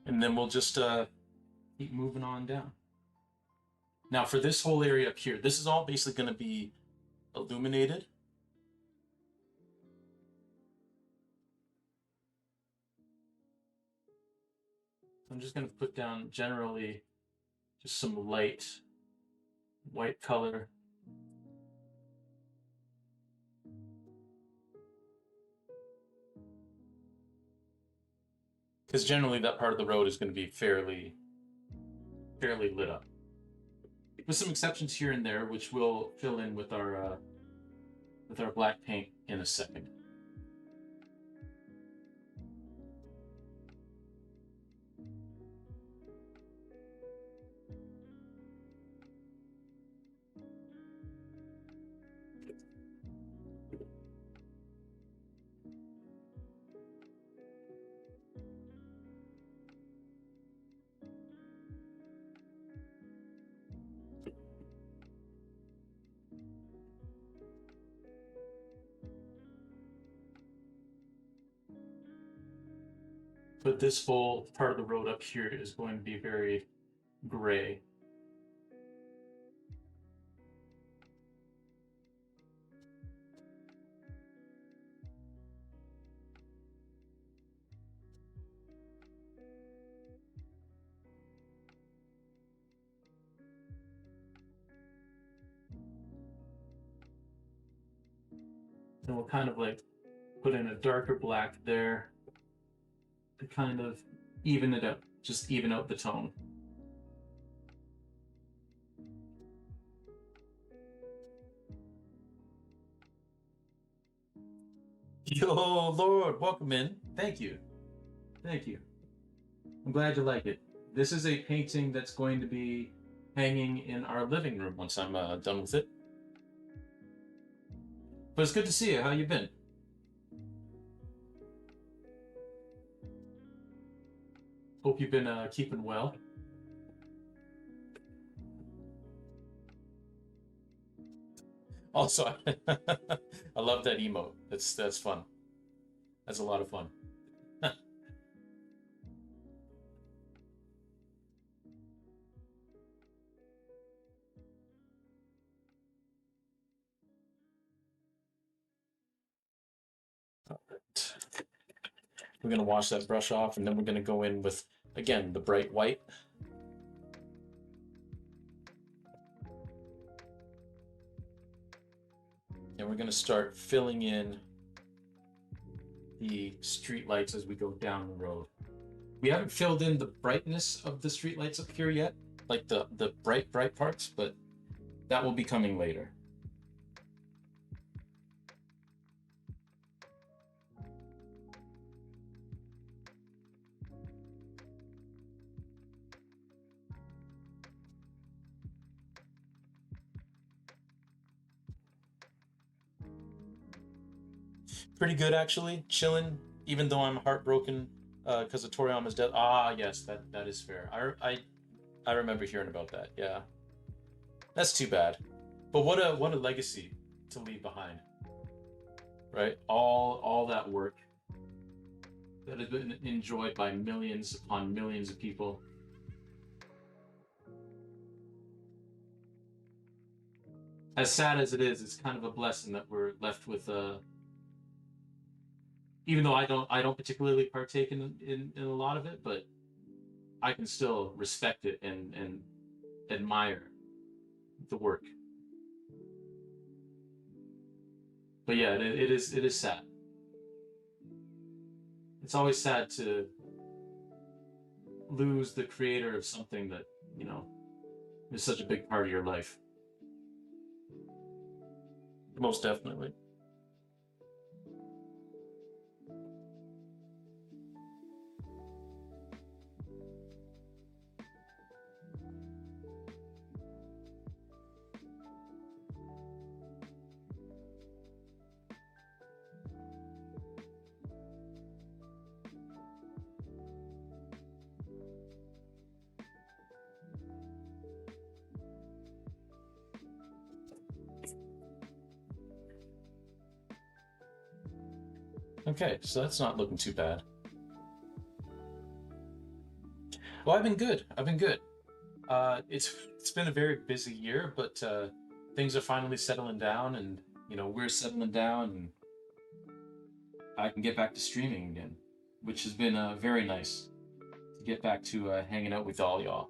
And then we'll just keep moving on down. Now for this whole area up here, this is all basically going to be illuminated. I'm just going to put down generally just some light white color. Because generally that part of the road is going to be fairly lit up. With some exceptions here and there, which we'll fill in with our black paint in a second. But this whole part of the road up here is going to be very gray. And we'll kind of like put in a darker black there to kind of even it out, just even out the tone. Yo, Lord, welcome in. Thank you. Thank you. I'm glad you like it. This is a painting that's going to be hanging in our living room once I'm done with it. But it's good to see you. How you been? Hope you've been keeping well. Also, I love that emote. That's fun. That's a lot of fun. We're gonna wash that brush off, and then we're gonna go in with again the bright white. And we're gonna start filling in the street lights as we go down the road. We haven't filled in the brightness of the street lights up here yet, like the bright parts, but that will be coming later. Pretty good actually, chilling. Even though I'm heartbroken because of Toriyama's death. Ah, yes, that is fair. I remember hearing about that. Yeah, that's too bad. But what a legacy to leave behind, right? All that work that has been enjoyed by millions upon millions of people. As sad as it is, it's kind of a blessing that we're left with. Even though I don't particularly partake in a lot of it, but I can still respect it and admire the work. But yeah, it is sad. It's always sad to lose the creator of something that you know is such a big part of your life. Most definitely. Okay, so that's not looking too bad. Well, I've been good. I've been good. It's been a very busy year, but things are finally settling down, and we're settling down, and I can get back to streaming again, which has been very nice to get back to hanging out with all y'all.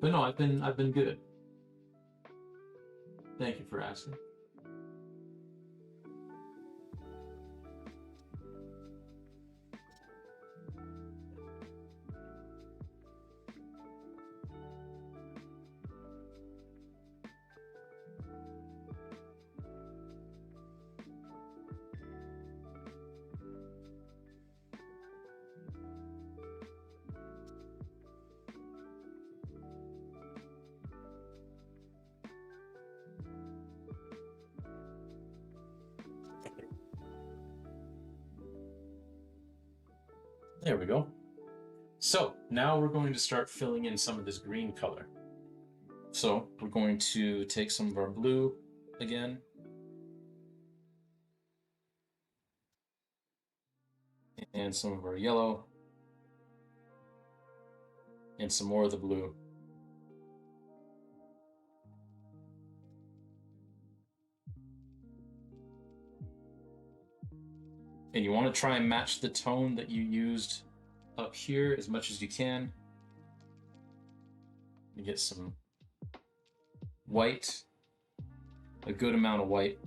But no, I've been good. Thank you for asking. There we go. So now we're going to start filling in some of this green color. So we're going to take some of our blue again. and some of our yellow, and some more of the blue. And you want to try and match the tone that you used up here as much as you can. You get some white, a good amount of white.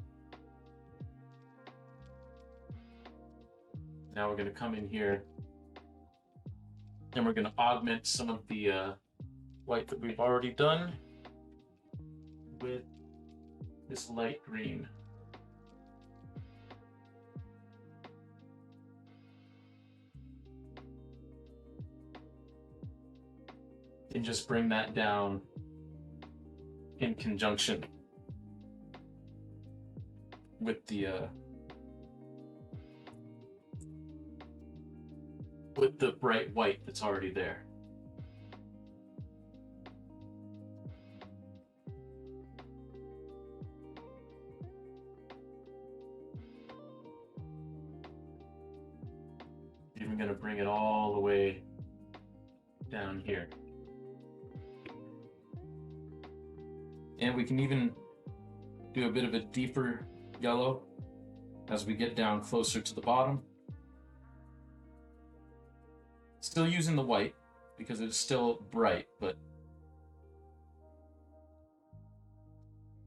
Now we're going to come in here and we're going to augment some of the white that we've already done with this light green. And just bring that down in conjunction with the bright white that's already there. Even going to bring it all the way down here. And we can even do a bit of a deeper yellow as we get down closer to the bottom. Still using the white because it's still bright, but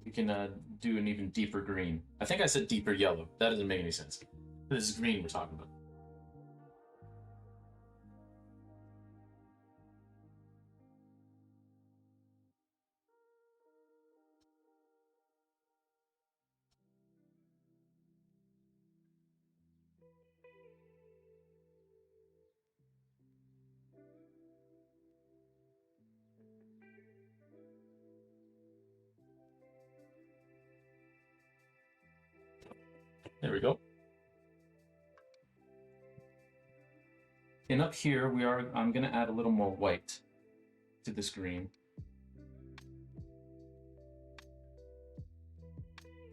we can do an even deeper green. I think I said deeper yellow. That doesn't make any sense. This is green we're talking about. There we go. And up here I'm going to add a little more white to this green.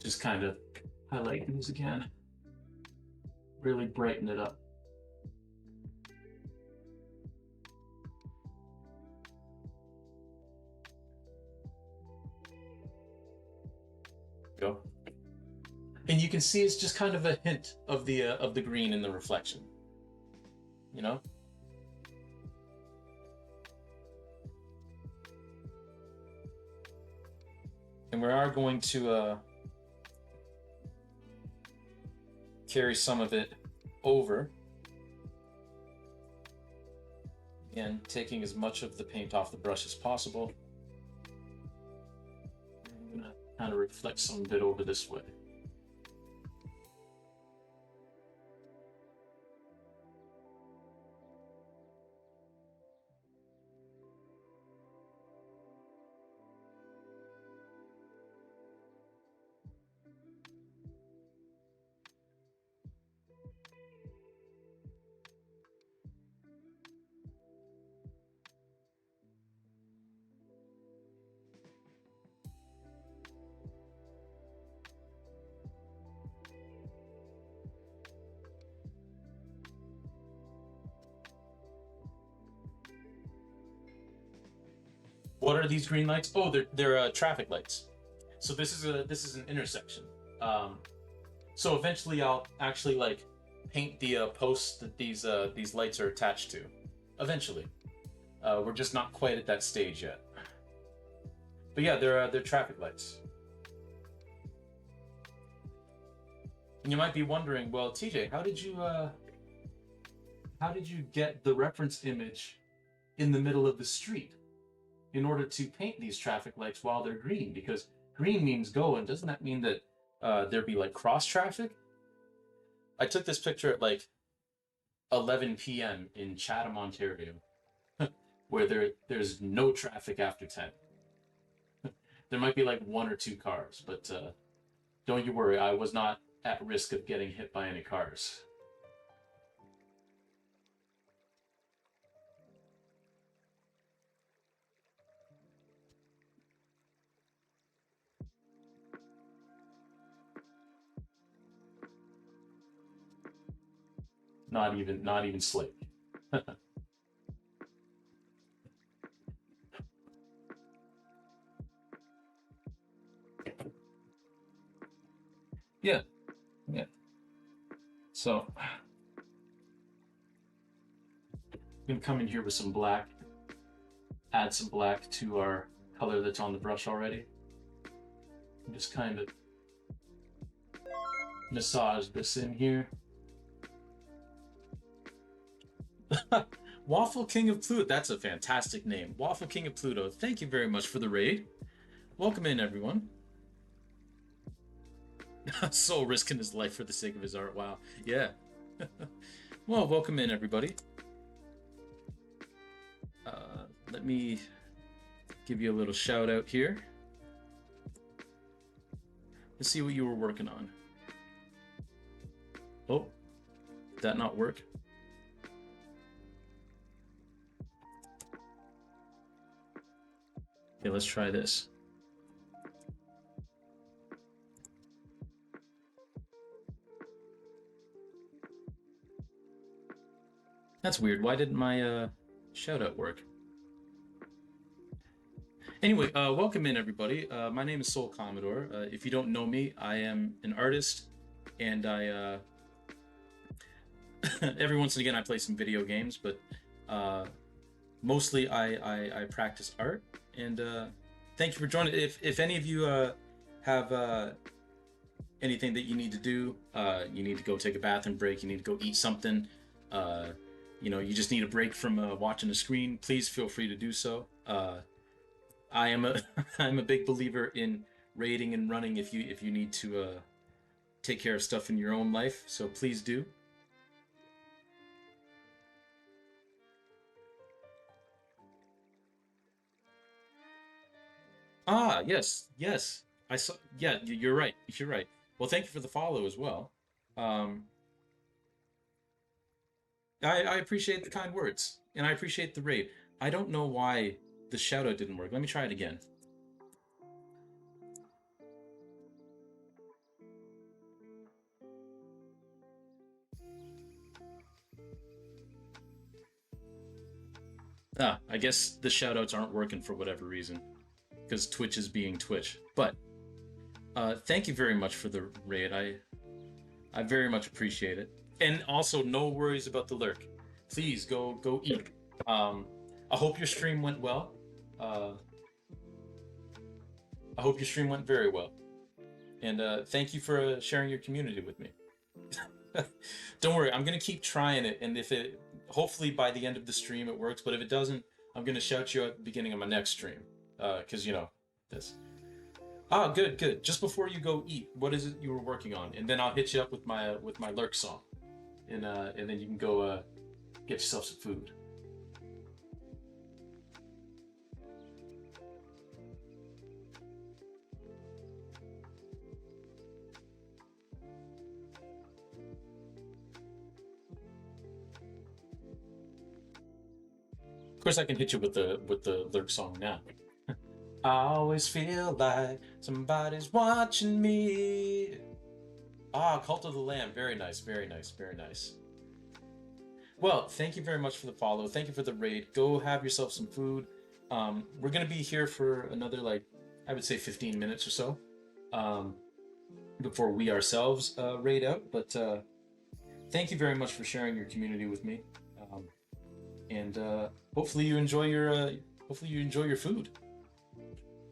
Just kind of highlight these again. Really brighten it up. Go. And you can see it's just kind of a hint of the green in the reflection. You know? And we are going to carry some of it over. Again, taking as much of the paint off the brush as possible. I'm gonna kind of reflect some of it over this way. What are these green lights? Oh, they're traffic lights. So this is an intersection. So eventually I'll actually like paint the posts that these lights are attached to. Eventually, we're just not quite at that stage yet. But yeah, they're traffic lights. And you might be wondering, well, TJ, how did you get the reference image in the middle of the street in order to paint these traffic lights while they're green? Because green means go, and doesn't that mean that there'd be like cross traffic? I took this picture at like 11 p.m. in Chatham, Ontario, where there's no traffic after 10. There might be like one or two cars, but don't you worry, I was not at risk of getting hit by any cars. Not even slick. Yeah, yeah. So I'm gonna come in here with some black, add some black to our color that's on the brush already. And just kind of massage this in here. Waffle King of Pluto. That's a fantastic name. Waffle King of Pluto. Thank you very much for the raid. Welcome in, everyone. Soul risking his life for the sake of his art. Wow. Yeah. Well, welcome in, everybody. Let me give you a little shout out here. Let's see what you were working on. Oh, did that not work? Okay, let's try this. That's weird. Why didn't my shout out work? Anyway, welcome in, everybody. My name is Soul Commodore. If you don't know me, I am an artist, and I every once and again I play some video games, but mostly I practice art. And thank you for joining. If any of you have anything that you need to do, you need to go take a bathroom break, you need to go eat something, you just need a break from watching the screen, please feel free to do so. I am a I'm a big believer in raiding and running if you need to take care of stuff in your own life. So please do. Ah, yes, yes. I saw. Yeah, you're right. You're right. Well, thank you for the follow as well. Um, I appreciate the kind words and I appreciate the raid. I don't know why the shout out didn't work. Let me try it again. Ah, I guess the shoutouts aren't working for whatever reason, because Twitch is being Twitch. But thank you very much for the raid. I very much appreciate it. And also, no worries about the lurk. Please go eat. Um, I hope your stream went well. Uh, I hope your stream went very well. And thank you for sharing your community with me. Don't worry, I'm gonna keep trying it, and if it, hopefully by the end of the stream it works. But if it doesn't, I'm gonna shout you at the beginning of my next stream, because this. Ah, good, good. Just before you go eat, what is it you were working on? And then I'll hit you up with my lurk song, and then you can go get yourself some food. Of course, I can hit you with the lurk song now. I always feel like somebody's watching me. Ah, Cult of the Lamb. Very nice, very nice, very nice. Well, thank you very much for the follow. Thank you for the raid. Go have yourself some food. We're gonna be here for another, like, I would say 15 minutes or so, um, before we ourselves raid out. But thank you very much for sharing your community with me, and hopefully you enjoy your food.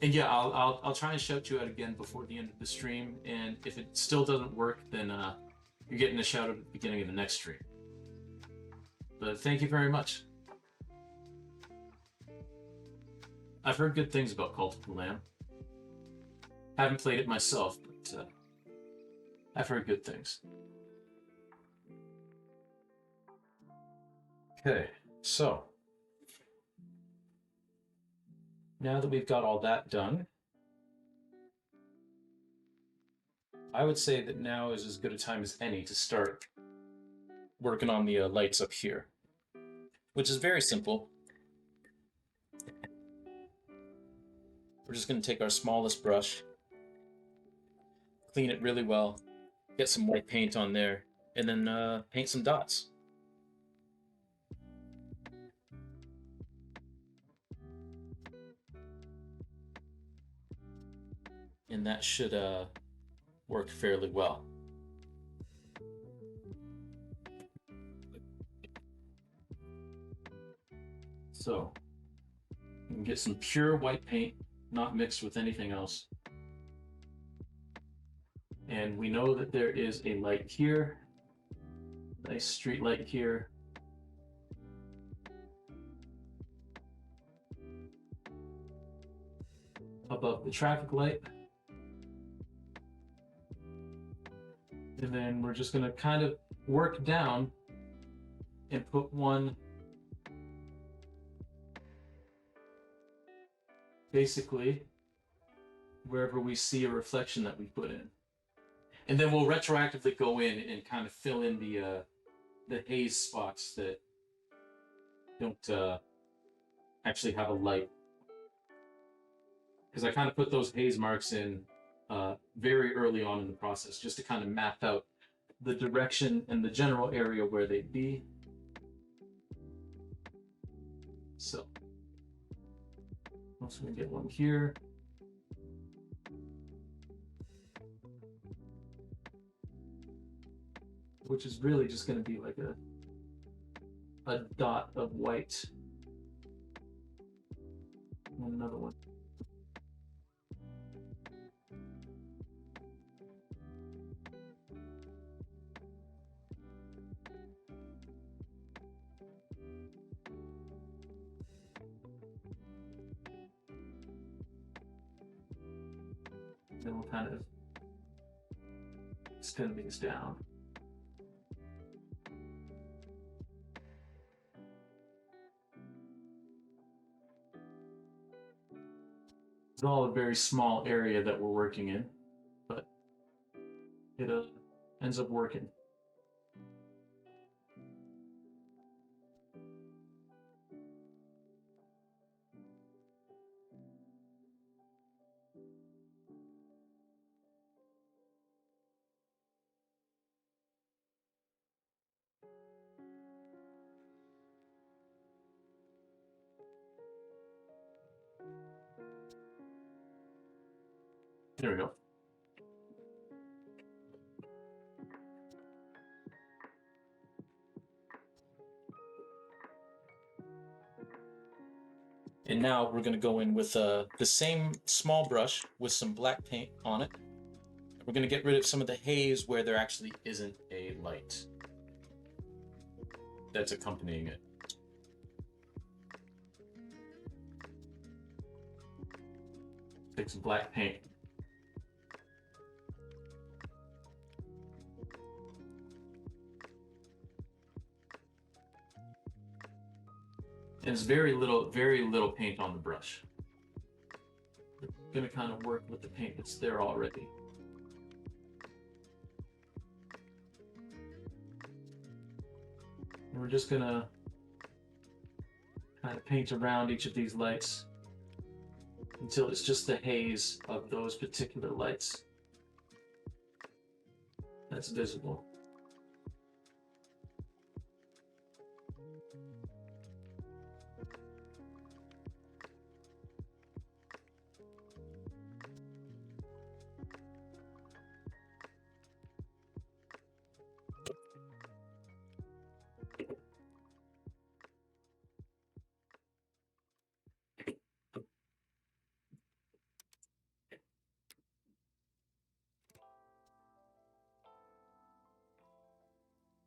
And yeah, I'll try and shout you out again before the end of the stream. And if it still doesn't work, then you're getting a shout out at the beginning of the next stream. But thank you very much. I've heard good things about Cult of the Lamb. Haven't played it myself, but I've heard good things. Okay, so now that we've got all that done, I would say that now is as good a time as any to start working on the lights up here, which is very simple. We're just going to take our smallest brush, clean it really well, get some white paint on there, and then paint some dots. and that should work fairly well. So you can get some pure white paint, not mixed with anything else. And we know that there is a light here, nice street light here. Above the traffic light. And then we're just gonna kind of work down and put one basically wherever we see a reflection that we put in. And then we'll retroactively go in and kind of fill in the haze spots that don't actually have a light. Because I kind of put those haze marks in very early on in the process, just to kind of map out the direction and the general area where they'd be. So, I'm also gonna get one here. Which is really just gonna be like a dot of white. And another one. Then we'll kind of extend these down. It's all a very small area that we're working in, but it ends up working. There we go. And now we're going to go in with the same small brush with some black paint on it. We're going to get rid of some of the haze where there actually isn't a light that's accompanying it. Take some black paint. And there's very little paint on the brush. We're gonna kind of work with the paint that's there already. And we're just gonna kind of paint around each of these lights until it's just the haze of those particular lights that's visible.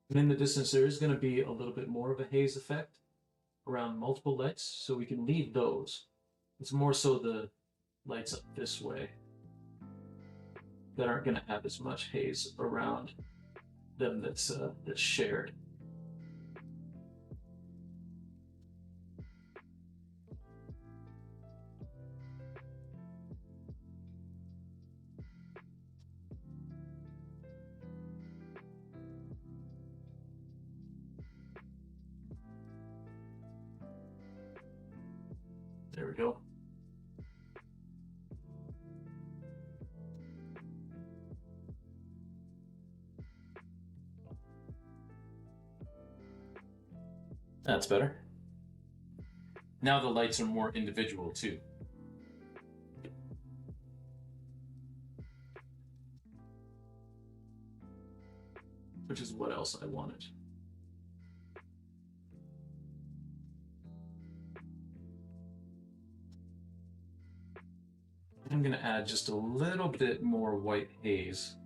And in the distance, there is going to be a little bit more of a haze effect around multiple lights, so we can leave those. It's more so the lights up this way that aren't going to have as much haze around them that's shared. There we go. That's better. Now the lights are more individual too. which is what else I wanted. I'm going to add just a little bit more white haze.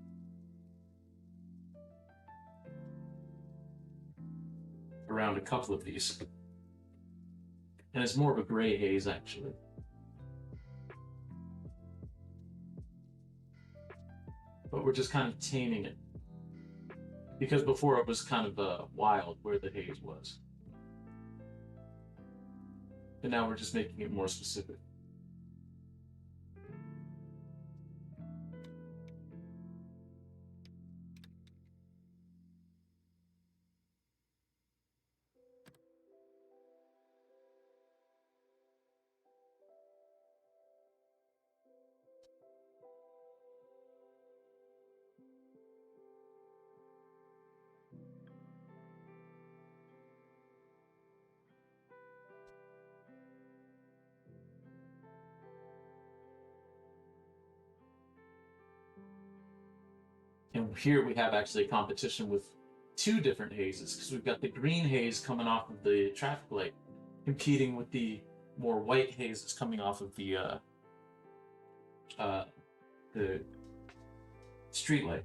Around a couple of these. And it's more of a gray haze, actually. But we're just kind of taming it. Because before it was kind of wild where the haze was. And now we're just making it more specific. And here we have actually a competition with two different hazes, because we've got the green haze coming off of the traffic light competing with the more white hazes coming off of the street light.